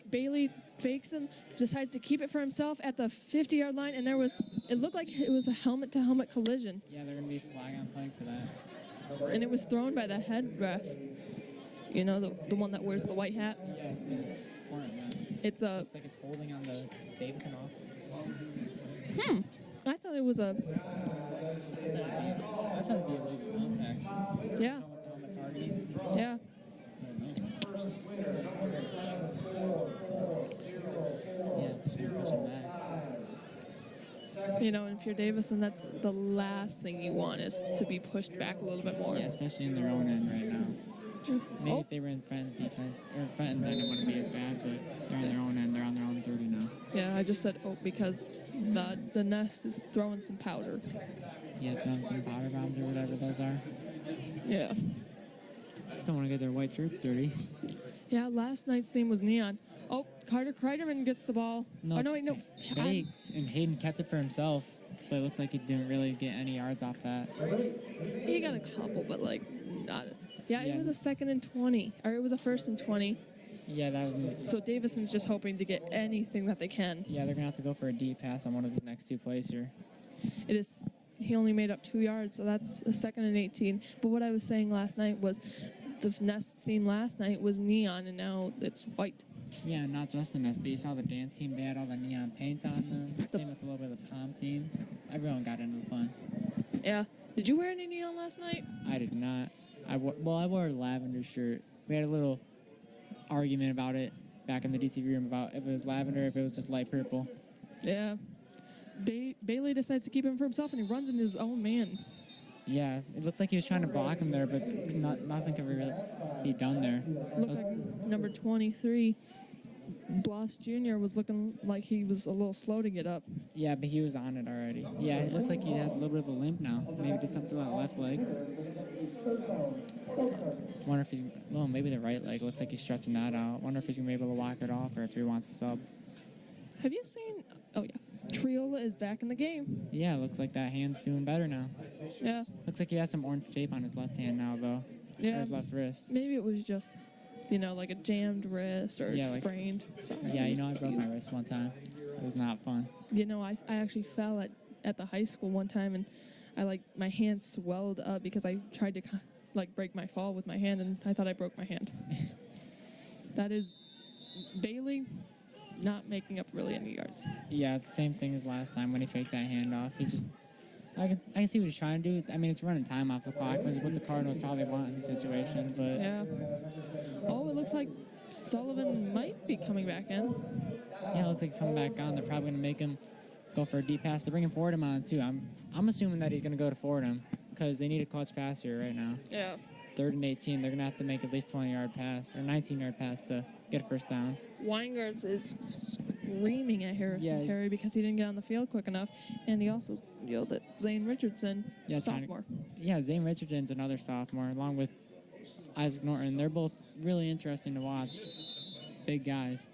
D: Bailey fakes him, decides to keep it for himself at the 50-yard line, and it looked like it was a helmet-to-helmet collision.
E: Yeah, they're going to be flag on play for that.
D: And it was thrown by the head ref. You know, the one that wears the white hat.
E: Yeah, it's important, man.
D: It's
E: Looks like it's holding on the Davison offense.
D: I thought it was a.
E: I thought it'd be a big contact.
D: Yeah.
E: Helmet targeting.
D: Yeah.
E: Yeah, it's just pushing back.
D: You know, and if you're Davison, that's the last thing you want is to be pushed back a little bit more.
E: Yeah, especially in their own end right now. Maybe if they were in Fenton's defense, or Fenton's end, it wouldn't be as bad, but they're on their own end. They're on their own 30 now.
D: Yeah, I just said because the Nest is throwing some powder.
E: Yeah, throwing some powder bombs or whatever those are.
D: Yeah.
E: Don't want to get their white shirts dirty.
D: Yeah, last night's theme was neon. Oh, Carter Kreiderman gets the ball.
E: No,
D: oh,
E: it's
D: no, wait, no.
E: faked, and Hayden kept it for himself, but it looks like he didn't really get any yards off that.
D: He got a couple, but, like, not. Yeah,
E: Yeah.
D: it was a 2nd and 20. Or it was a 1st and 20.
E: Yeah, that was.
D: So Davison's just hoping to get anything that they can.
E: Yeah, they're gonna have to go for a deep pass on one of his next two plays here.
D: It is. He only made up 2 yards, so that's a 2nd and 18. But what I was saying last night was the Nest theme last night was neon, and now it's white.
E: Yeah, not just the Nest, but you saw the dance team. They had all the neon paint on them. Same with a little bit of the pom team. Everyone got into the fun.
D: Yeah. Did you wear any neon last night?
E: I did not. I wore a lavender shirt. We had a little argument about it back in the DTV room about if it was lavender, if it was just light purple.
D: Yeah. Bailey decides to keep him for himself, and he runs into his own man.
E: Yeah, it looks like he was trying to block him there, but nothing could really be done there.
D: Looked like number 23, Bloss Jr. was looking like he was a little slow to get up.
E: Yeah, but he was on it already. Yeah, it looks like he has a little bit of a limp now. Maybe did something to that left leg. Wonder if he's, well, maybe the right leg. Looks like he's stretching that out. Wonder if he's going to be able to walk it off or if he wants to sub.
D: Have you seen, oh yeah, Triola is back in the game.
E: Yeah, looks like that hand's doing better now.
D: Yeah.
E: Looks like he has some orange tape on his left hand now, though.
D: Yeah.
E: Or his left wrist.
D: Maybe it was just, you know, like a jammed wrist or
E: Yeah, like
D: sprained. Something.
E: Yeah, you know, I broke my wrist one time. It was not fun.
D: You know, I actually fell at the high school one time, and my hand swelled up because I tried to break my fall with my hand, and I thought I broke my hand. That is Bailey not making up really any yards.
E: Yeah, it's the same thing as last time when he faked that handoff. He just, I can see what he's trying to do. I mean, it's running time off the clock, which is what the Cardinals probably want in the situation. But
D: Yeah. Oh, it looks like Sullivan might be coming back in.
E: Yeah, it looks like he's coming back on. They're probably going to make him go for a deep pass. They're bringing Fordham on, too. I'm assuming that he's going to go to Fordham because they need a clutch pass here right now.
D: Yeah.
E: 3rd and 18, they're going to have to make at least 20-yard pass or 19-yard pass to get a first down.
D: Weingarts is screaming at Harrison
E: Yeah,
D: Terry because he didn't get on the field quick enough, and he also yelled at Zane Richardson, sophomore.
E: Zane Richardson's another sophomore, along with Isaac Norton. They're both really interesting to watch. Big guys.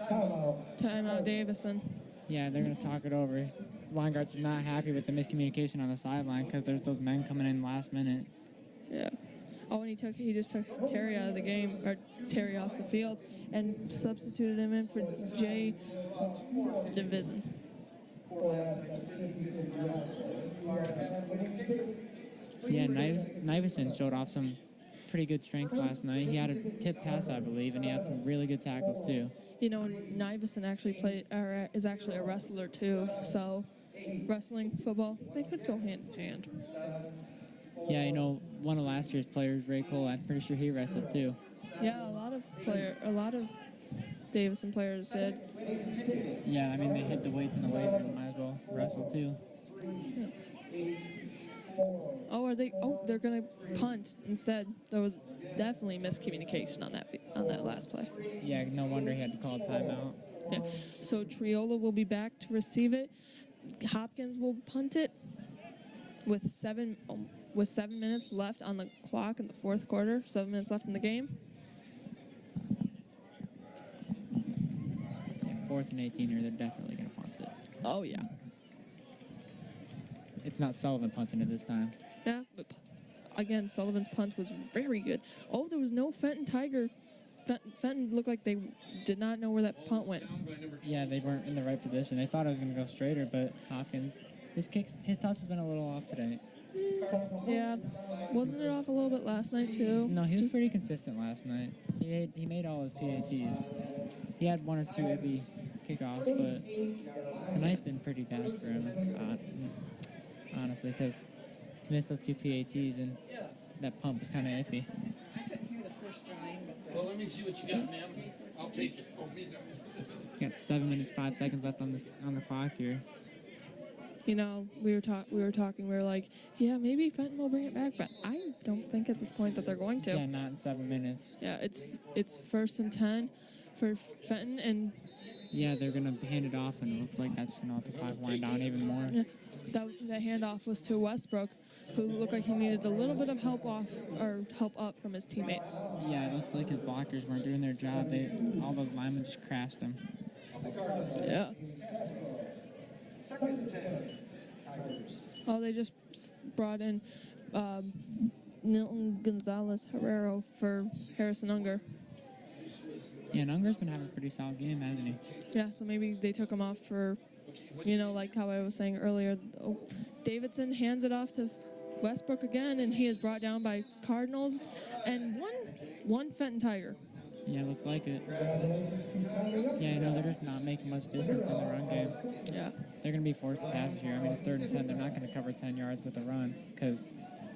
D: Timeout Davison.
E: Yeah, they're going to talk it over. Weingart's not happy with the miscommunication on the sideline because there's those men coming in last minute.
D: Yeah. Oh, and he just took Terry out of the game, or Terry off the field, and substituted him in for Jay Davison.
E: Yeah, Nivison showed off some pretty good strength last night. He had a tip pass, I believe, and he had some really good tackles too.
D: You know, Nivison actually is actually a wrestler too, so wrestling, football, they could go hand in hand.
E: Yeah, you know, one of last year's players, Ray Cole, I'm pretty sure he wrestled too.
D: Yeah, a lot of Davison players did.
E: Yeah, I mean, they hit the weights in the weight room, might as well wrestle too.
D: Yeah. They're gonna punt instead. There was definitely miscommunication on that last play.
E: Yeah, no wonder he had to call a timeout.
D: Yeah. So Triola will be back to receive it. Hopkins will punt it with 7 minutes left on the clock in the fourth quarter. 7 minutes left in the game.
E: Yeah, 4th and 18 here, they're definitely gonna punt it.
D: Oh yeah.
E: It's not Sullivan punting it this time.
D: Yeah, but again, Sullivan's punt was very good. Oh, there was no Fenton Tiger. Fenton looked like they did not know where that punt went.
E: Yeah, they weren't in the right position. They thought it was going to go straighter, but Hopkins, his touch has been a little off today.
D: Yeah, wasn't it off a little bit last night too?
E: No, he was pretty consistent last night. He made all his PATs. He had 1 or 2 iffy kickoffs, but tonight's been pretty bad for him, honestly, because he missed those 2 PATs and that pump was kind of iffy.
A: Well, let me see what you got, ma'am. I'll take it. Oh, me no.
E: Got 7 minutes, 5 seconds left on the clock here.
D: You know, we were talking. We were like, yeah, maybe Fenton will bring it back, but I don't think at this point that they're going to.
E: Yeah, not in 7 minutes.
D: Yeah, it's 1st and 10 for Fenton, and
E: yeah, they're gonna hand it off, and it looks like that's gonna let the clock wind down even more.
D: yeah, that handoff was to Westbrook, who looked like he needed a little bit of help up from his teammates.
E: Yeah, it looks like his blockers weren't doing their job. All those linemen just crashed him.
D: Yeah. Oh, they just brought in Nilton Gonzalez Herrero for Harrison Unger.
E: Yeah, and Unger's been having a pretty solid game, hasn't he?
D: Yeah, so maybe they took him off for, like how I was saying earlier. Oh, Davidson hands it off to Westbrook again, and he is brought down by Cardinals and one Fenton Tiger.
E: Yeah, looks like it. Yeah, they're just not making much distance in the run game.
D: Yeah.
E: They're going to be forced to pass here. I mean, it's 3rd and 10. They're not going to cover 10 yards with a run because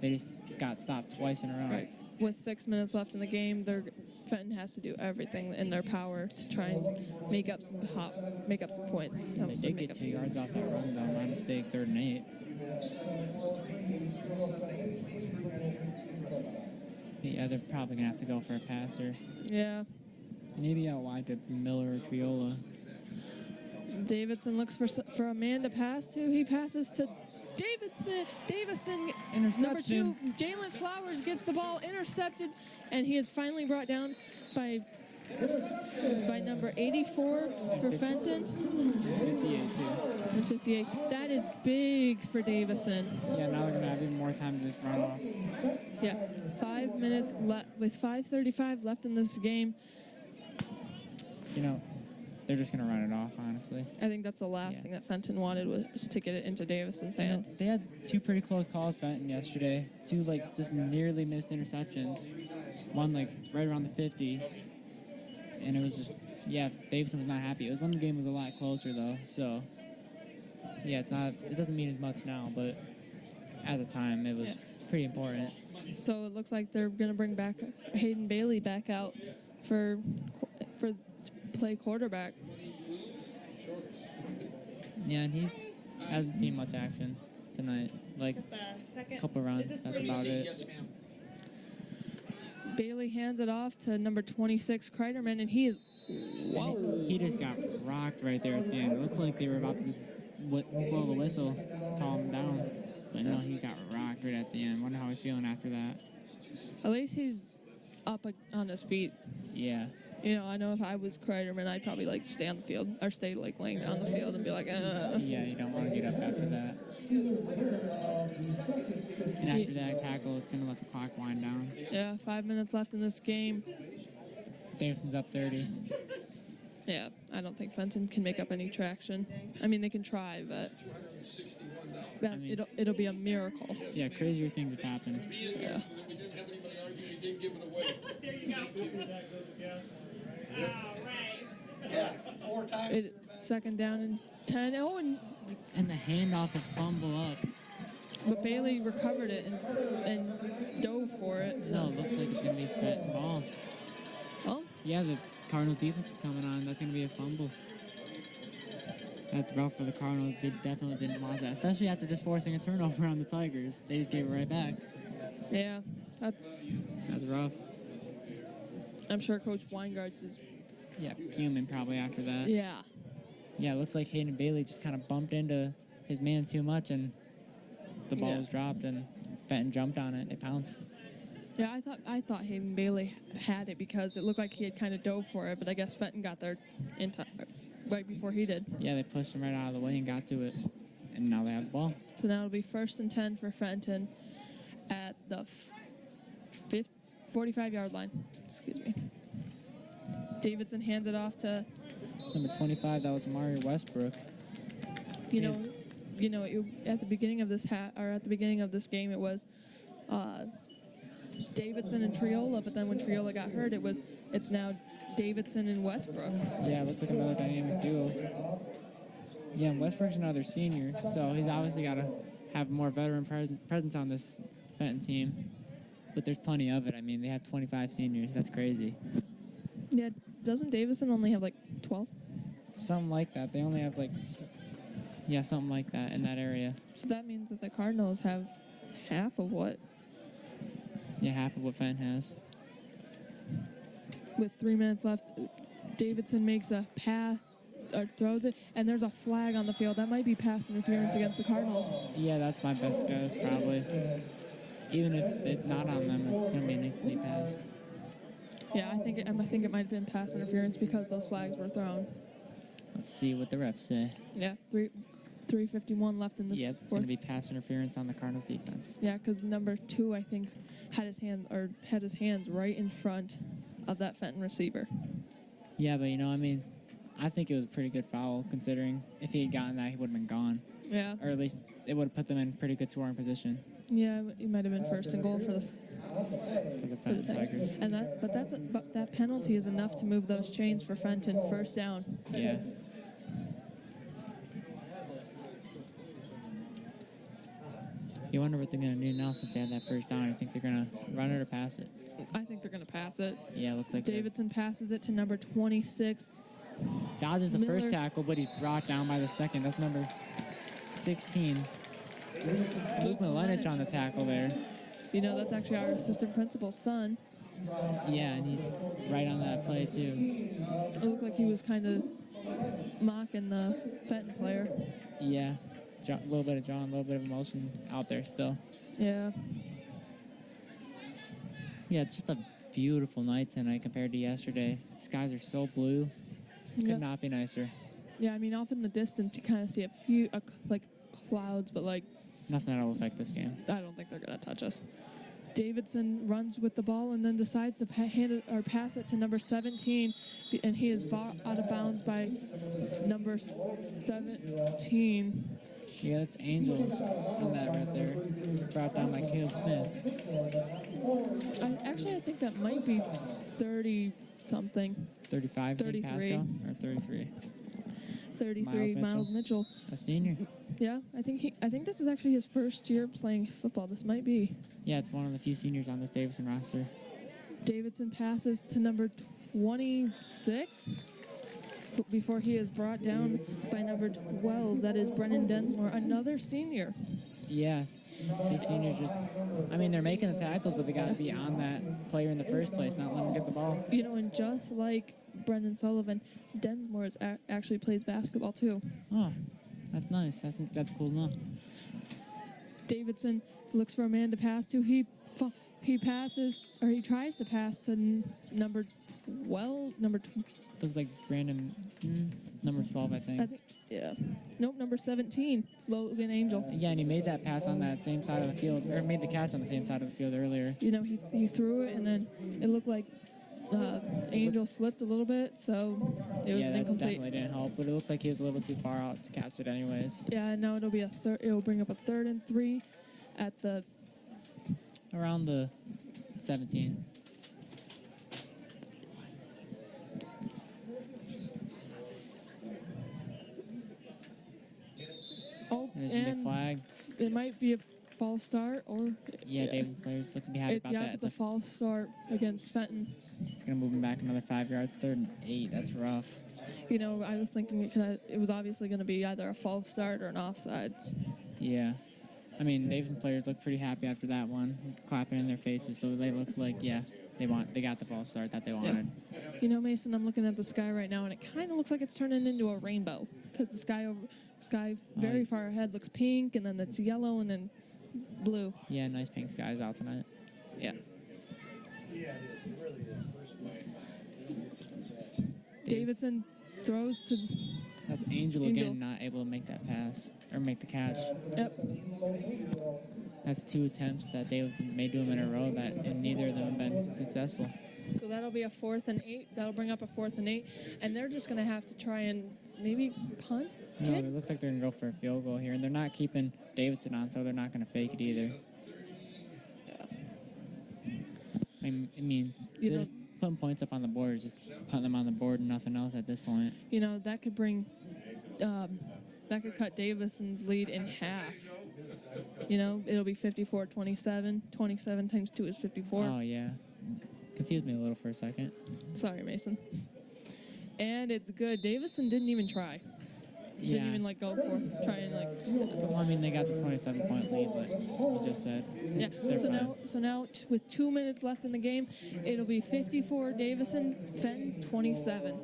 E: they just got stopped twice in a row.
D: Right. With 6 minutes left in the game, Fenton has to do everything in their power to try and make up some points.
E: They did get 2 yards off that run, though. My mistake, 3rd and 8. Yeah, they're probably going to have to go for a passer.
D: Yeah.
E: Maybe out wide to Miller or Triola.
D: Davidson looks for a man to pass to. He passes to Davison,
E: Interception.
D: number 2. Jalen Flowers gets the ball intercepted, and he is finally brought down by number 84 for Fenton.
E: 58, too.
D: 58. That is big for Davison.
E: Yeah, now they're going to have even more time to just run off.
D: Yeah, 5 minutes left with 5:35 left in this game.
E: They're just going to run it off, honestly.
D: I think that's the last thing that Fenton wanted was to get it into Davison's hand.
E: They had 2 pretty close calls, Fenton, yesterday. 2, just nearly missed interceptions. One, right around the 50. And it was just, Davison was not happy. It was when the game was a lot closer, though. So, yeah, it doesn't mean as much now, but at the time, it was pretty important.
D: So it looks like they're going to bring back Hayden Bailey back out for to play quarterback.
E: Yeah, and he hasn't seen much action tonight. Like a couple runs, that's about it.
A: Yes, ma'am.
D: Bailey hands it off to number 26, Kreiderman, and he is, whoa.
E: He just got rocked right there at the end. It looks like they were about to just blow the whistle, calm him down. But no, he got rocked right at the end. Wonder how he's feeling after that.
D: At least he's up on his feet.
E: Yeah.
D: You know, I know if I was Kreiderman, I'd probably like stay on the field or stay like laying down the field and be like,
E: Yeah, you don't want to get up after that. And after that tackle, it's going to let the clock wind down.
D: Yeah, 5 minutes left in this game.
E: Davison's up 30.
D: Yeah, I don't think Fenton can make up any traction. I mean, they can try, but it'll be a miracle.
E: Yeah, crazier things have happened.
D: Yeah.
A: So that we didn't have anybody argue, we didn't give it away.
F: There you go. All right.
C: Yeah, 4 times.
D: Second down and 10. Oh,
E: And the handoff is fumble up.
D: but Bailey recovered it and dove for it.
E: So
D: So,
E: it looks like it's going to be a Fenton ball.
D: well,
E: Yeah, the Cardinals defense is coming on. That's going to be a fumble. That's rough for the Cardinals. They definitely didn't want that, especially after just forcing a turnover on the Tigers. They just gave it right back.
D: yeah, that's.
E: Rough.
D: I'm sure Coach Weingart's is.
E: Yeah, fuming probably after that.
D: Yeah,
E: Yeah, it looks like Hayden Bailey just kind of bumped into his man too much, and the ball
D: Yeah.
E: was dropped, and Fenton jumped on it. They pounced.
D: yeah. I thought Hayden Bailey had it because it looked like he had kind of dove for it, but I guess Fenton got there in time, right before he did.
E: Yeah, they pushed him right out of the way and got to it, and now they have the ball.
D: So now it'll be 1st and 10 for Fenton at the 45-yard line. Excuse me. Davidson hands it off to,
E: Number 25, that was Mario Westbrook.
D: at the beginning of this at the beginning of this game, it was Davidson and Triola, but then when Triola got hurt, it's now Davidson and Westbrook.
E: Yeah, it looks like another dynamic duo. Yeah, and Westbrook's another senior, so he's obviously got to have more veteran presence on this Fenton team. But there's plenty of it. I mean, they have 25 seniors. That's crazy.
D: Yeah, doesn't Davison only have like 12?
E: Something like that. They only have something like that in that area.
D: So that means that the Cardinals have half of what?
E: Yeah, half of what Fenton has.
D: With 3 minutes left, Davidson makes a pass or throws it, and there's a flag on the field. That might be pass interference against the Cardinals.
E: Yeah, that's my best guess, probably. Even if it's not on them, it's going to be an incomplete pass.
D: Yeah, I think it might have been pass interference because those flags were thrown.
E: Let's see what the refs say.
D: Yeah, 3:51 left in the
E: Yeah, it's going
D: fourth.
E: to be pass interference on the Cardinals defense.
D: Yeah, because number 2, I think, had his hands right in front of that Fenton receiver.
E: Yeah, but I think it was a pretty good foul considering if he had gotten that, he would have been gone.
D: Yeah,
E: Or at least it would have put them in pretty good scoring position
D: yeah, it might have been 1st and goal for the
E: for the Fenton Tigers.
D: And that penalty is enough to move those chains for Fenton. 1st down.
E: Yeah. You wonder what they're going to do now since they have that 1st down. You think they're going to run it or pass it?
D: I think they're going to pass it.
E: Yeah, it looks like
D: Davidson passes it to number 26.
E: dodges the first
D: Miller.
E: tackle, but he's brought down by the second. That's number 16. Luke Milenich on the tackle there.
D: That's actually our assistant principal's son.
E: Yeah, and he's right on that play, too.
D: It looked like he was kind of mocking the Fenton player.
E: Yeah, a little bit of John, a little bit of emotion out there still.
D: Yeah.
E: Yeah, it's just a beautiful night tonight compared to yesterday. The skies are so blue. Could
D: Yep.
E: not be nicer.
D: Yeah, I mean, off in the distance, you kind of see a few, clouds, but,
E: Nothing that'll affect this game.
D: I don't think they're going to touch us. Davidson runs with the ball and then decides to pass it to number 17, and he is brought out of bounds by number 17.
E: Yeah, that's Angel on that right there. Brought down by Caleb Smith.
D: I think that might be 30-something.
E: 35,
D: 33.
E: Pascal? Or 33?
D: 33, Miles Mitchell.
E: A senior.
D: Yeah, I think this is actually his first year playing football. This might be.
E: Yeah, it's one of the few seniors on this Davison roster.
D: Davidson passes to number 26 before he is brought down by number 12. That is Brennan Densmore, another senior.
E: Yeah, these seniors just, I mean, they're making the tackles, but they got to be on that player in the first place, not let him get the ball.
D: You know, and just like Brendan Sullivan, Densmore actually plays basketball too.
E: Oh, that's nice. That's cool enough.
D: Davidson looks for a man to pass to. He passes, or he tries to pass to number 12.
E: Looks like Brandon, number 12, I think.
D: Yeah. Nope, number 17, Logan Angel.
E: Yeah, and he made that pass on that same side of the field, or made the catch on the same side of the field earlier.
D: You know, he threw it, and then it looked like Angel slipped a little bit, so it was an
E: that
D: incomplete.
E: definitely didn't help, but it looked like he was a little too far out to catch it anyways.
D: Yeah, now it'll be it'll bring up a 3rd and 3 at the
E: Around the 17.
D: Oh,
E: There's going to be a flag.
D: It might be a false start, or
E: Yeah, David players look to be happy about that.
D: it's a false start against Fenton.
E: It's going to move him back another 5 yards. 3rd and 8. That's rough.
D: You know, I was thinking it was obviously going to be either a false start or an offside.
E: Yeah. I mean, Davison players look pretty happy after that one, clapping in their faces. So they look like, yeah, they got the ball start that they wanted.
D: Yeah. You know, Mason, I'm looking at the sky right now, and it kind of looks like it's turning into a rainbow because the sky very far ahead looks pink, and then it's yellow, and then blue.
E: Yeah, nice pink skies out tonight.
D: Yeah.
C: Yeah, it is. It really is. First play.
D: Davidson throws to.
E: That's Angel again, not able to make that pass or make the catch.
D: Yep.
E: That's 2 attempts that Davidson's made to him in a row, and neither of them have been successful.
D: So that'll be a 4th and 8. That'll bring up a 4th and 8, and they're just going to have to try and maybe punt.
E: No, it looks like they're going to go for a field goal here, and they're not keeping Davidson on, so they're not going to fake it either.
D: Yeah.
E: I mean, they're just putting points up on the board, just putting them on the board and nothing else at this point.
D: You know, that could bring, that could cut Davison's lead in half. You know, it'll be 54-27. 27 times 2 is 54.
E: Oh, yeah. Confused me a little for a second.
D: Sorry, Mason. And it's good. Davison didn't even try.
E: Yeah.
D: Didn't even, go for try and, step up.
E: Well, I mean, they got the 27-point lead, like you just said.
D: Yeah.
E: They're
D: So
E: fine.
D: now, with 2 minutes left in the game, it'll be 54 Davison, Fenton 27.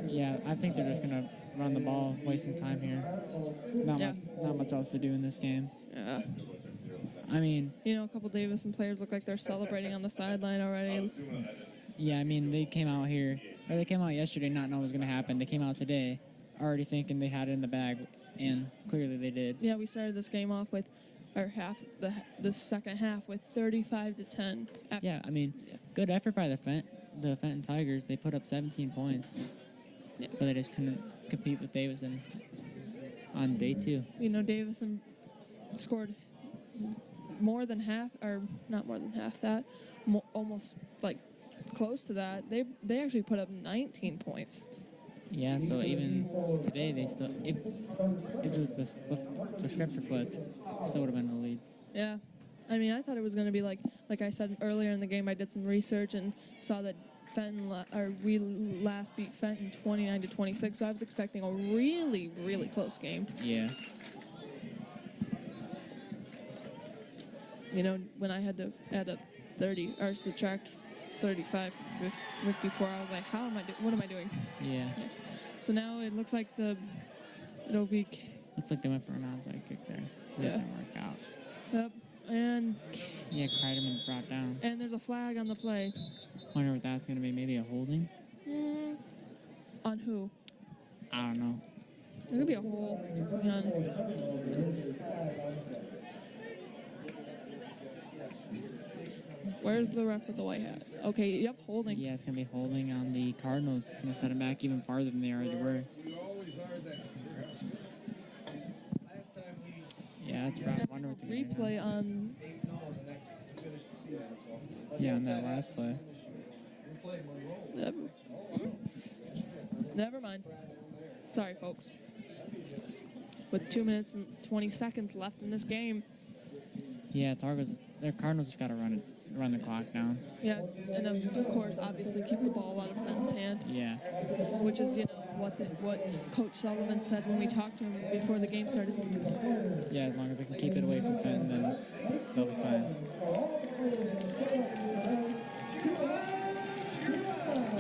E: Yeah, I think they're just going to run the ball, waste some time here. Not much else to do in this game.
D: Yeah.
E: I mean,
D: You know, a couple Davison players look like they're celebrating on the sideline already.
E: yeah, I mean, they came out yesterday not knowing what was going to happen. They came out today already thinking they had it in the bag, and clearly they did.
D: Yeah, we started this game off with the second half with 35-10.
E: Yeah, I mean, good effort by the Fenton Tigers. They put up 17 points, but they just couldn't compete with Davison on day 2.
D: You know, Davison scored more than half, or not more than half that, almost close to that. They actually put up 19 points.
E: Yeah, so even today they still, if it was the scripture flipped, still would have been in the lead.
D: Yeah. I mean, I thought it was going to be like I said earlier in the game, I did some research and saw that we last beat Fenton 29-26, so I was expecting a really, really close game.
E: Yeah.
D: You know, when I had to add up 30 or subtract 35 from 54, I was like, what am I doing?
E: Yeah.
D: So now it looks like it'll be.
E: Looks like they went for an onside kick there. That didn't work out.
D: Yep. And.
E: Yeah, Kreiderman's brought down.
D: And there's a flag on the play.
E: Wonder what that's going to be. Maybe a holding?
D: On who?
E: I don't know.
D: It could be a hole. Where's the ref with the white hat? Okay, yep, holding.
E: Yeah, it's going to be holding on the Cardinals. It's going to set them back even farther than they already were. Yeah, that's rough. Wonder what they're going to do.
D: Replay on.
E: Yeah, on that last play.
D: Never mind. Sorry, folks. With 2 minutes and 20 seconds left in this game.
E: Yeah, Cardinals just got to run the clock down.
D: Yeah, and of course, obviously, keep the ball out of Fenton's hand.
E: Yeah.
D: Which is, what Coach Sullivan said when we talked to him before the game started.
E: Yeah, as long as they can keep it away from Fenton, then they'll be fine.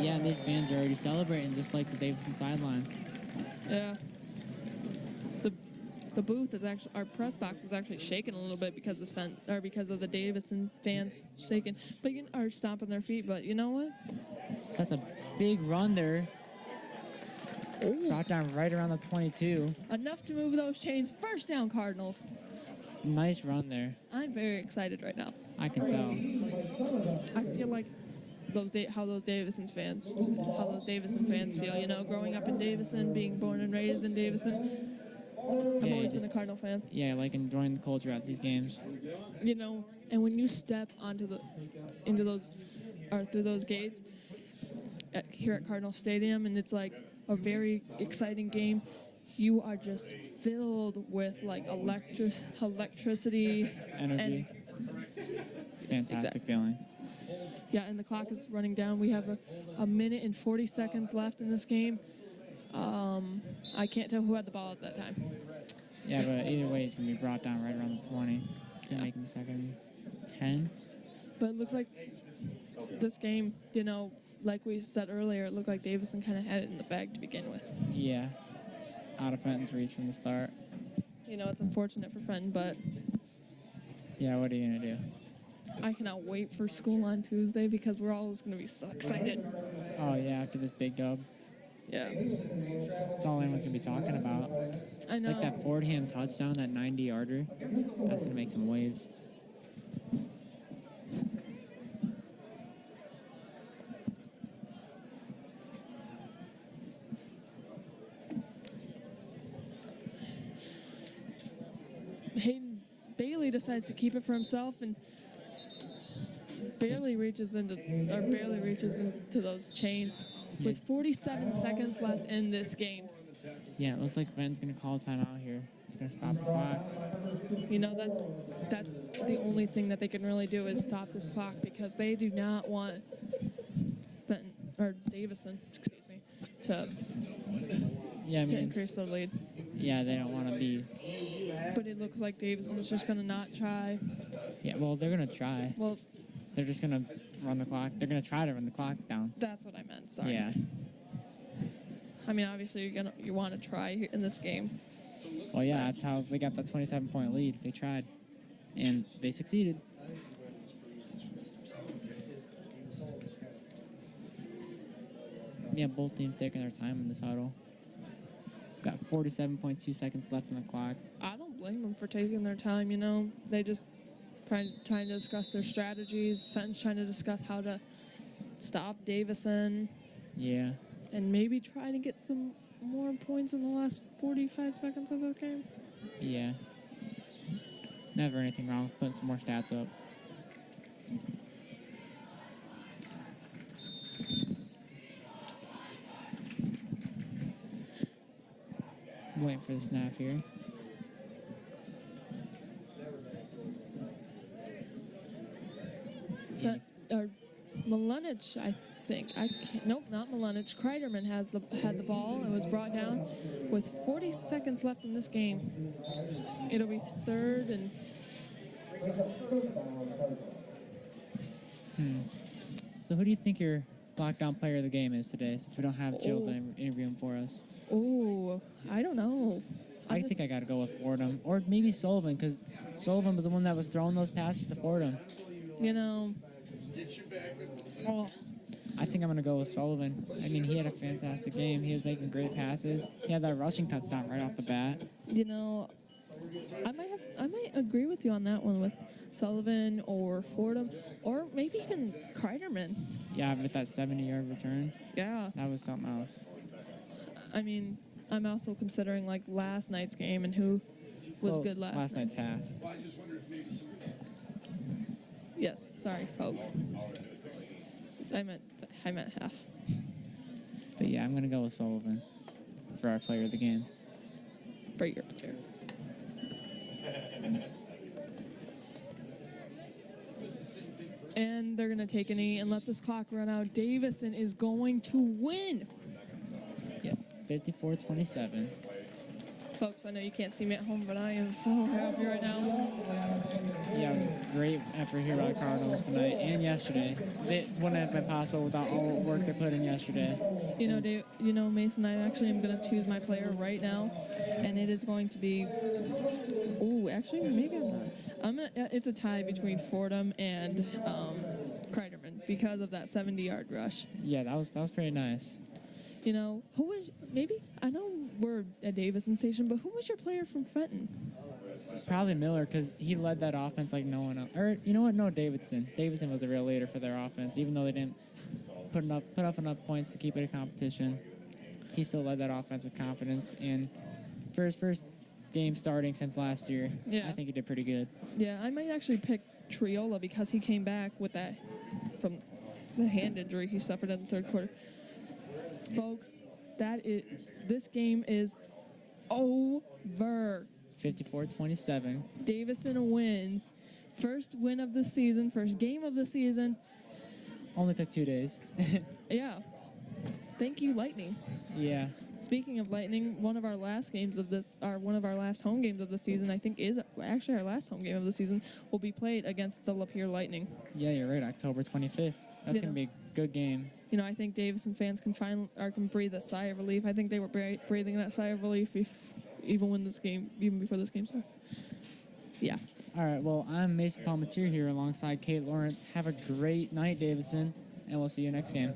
E: Yeah, and these fans are already celebrating just like the Davison sideline.
D: Yeah. The booth is actually, our press box is actually shaking a little bit because of the Davison fans shaking, are stomping their feet. But you know what?
E: That's a big run there. Brought down right around the 22.
D: Enough to move those chains. First down, Cardinals.
E: Nice run there.
D: I'm very excited right now.
E: I can tell.
D: I feel like how those Davison fans feel. Growing up in Davison, being born and raised in Davison. I've always been a Cardinal fan.
E: Yeah, like enjoying the culture at these games.
D: And when you step through those gates here at Cardinal Stadium, and it's like a very exciting game, you are just filled with like electricity,
E: energy. It's a fantastic feeling.
D: Yeah, and the clock is running down. We have a minute and 40 seconds left in this game. I can't tell who had the ball at that time.
E: Yeah, but either way, it's going to be brought down right around the 20. It's going to make him second 10.
D: But it looks like this game, like we said earlier, it looked like Davison kind of had it in the bag to begin with.
E: Yeah, it's out of Fenton's reach from the start.
D: It's unfortunate for Fenton, but...
E: Yeah, what are you going to do?
D: I cannot wait for school on Tuesday because we're all going to be so excited.
E: Oh, yeah, after this big dub.
D: Yeah.
E: That's all anyone's going to be talking about.
D: I know.
E: Like that Fordham touchdown, that 90-yarder. That's going to make some waves.
D: Hayden Bailey decides to keep it for himself and barely reaches into those chains with 47 seconds left in this game.
E: Yeah, it looks like Fenton's going to call a timeout here. It's going to stop the clock.
D: That's the only thing that they can really do is stop this clock because they do not want Davison, to increase their lead.
E: Yeah, they don't want to be.
D: But it looks like Davison's just going to not try.
E: Yeah, well, they're going to try.
D: Well,
E: they're just going to run the clock. They're going to try to run the clock down.
D: That's what I meant. Sorry.
E: Yeah.
D: I mean, obviously, you want to try in this game.
E: Well, yeah, that's how they got that 27-point lead. They tried, and they succeeded. Yeah, both teams taking their time in this huddle. Got 47.2 seconds left on the clock.
D: I don't blame them for taking their time, They just trying to discuss their strategies. Fenton's trying to discuss how to stop Davison.
E: Yeah.
D: And maybe try to get some more points in the last 45 seconds of this game.
E: Yeah. Never anything wrong with putting some more stats up. I'm waiting for the snap here.
D: Milenich, I think. Nope, not Milenich. Kreiderman had the ball and was brought down with 40 seconds left in this game. It'll be third and...
E: So who do you think your lockdown player of the game is today, since we don't have Jill interviewing for us?
D: Oh, I don't know.
E: I think I got to go with Fordham. Or maybe Sullivan, because Sullivan was the one that was throwing those passes to Fordham. I think I'm going to go with Sullivan. I mean, he had a fantastic game. He was making great passes. He had that rushing touchdown right off the bat.
D: I might agree with you on that one with Sullivan or Fordham or maybe even Kreiderman.
E: Yeah, with that 70-yard return.
D: Yeah.
E: That was something else.
D: I mean, I'm also considering like last night's game and who was good last night.
E: Last night's half.
D: Yes, sorry, folks. I meant half.
E: But yeah, I'm going to go with Sullivan. for our player of the game.
D: For your player. And they're going to take a knee and let this clock run out. Davison is going to win.
E: Yeah, 54-27.
D: Folks, I know you can't see me at home, but I am so happy right now.
E: Yeah, it was a great effort here by the Cardinals tonight and yesterday. It wouldn't have been possible without all the work they put in yesterday.
D: You know, Dave, Mason, I actually am going to choose my player right now, and it is going to be. Oh, actually, maybe I'm not. It's a tie between Fordham and Kreiderman because of that 70-yard rush.
E: Yeah, that was pretty nice.
D: You know, who was maybe? I know we're at Davison Station, but who was your player from Fenton?
E: Probably Miller, because he led that offense like no one else. Or you know what? No, Davidson. Davidson was a real leader for their offense, even though they didn't put up enough points to keep it a competition. He still led that offense with confidence, and for his first game starting since last year,
D: Yeah.
E: I think he did pretty good.
D: Yeah, I might actually pick Triola because he came back with that from the hand injury he suffered in the third quarter. Folks, this game is over.
E: 54-27.
D: Davison wins. First win of the season, first game of the season.
E: Only took 2 days.
D: Yeah. Thank you, Lightning.
E: Yeah.
D: Speaking of Lightning, one of our last home games of the season, I think is actually our last home game of the season, will be played against the Lapeer Lightning.
E: Yeah, you're right. October 25th. That's going to be a good game.
D: You know, I think Davison fans can breathe a sigh of relief. I think they were breathing that sigh of relief even before this game started. Yeah.
E: All right, well, I'm Mason Palmatier here alongside Kate Lawrence. Have a great night, Davison, and we'll see you next game.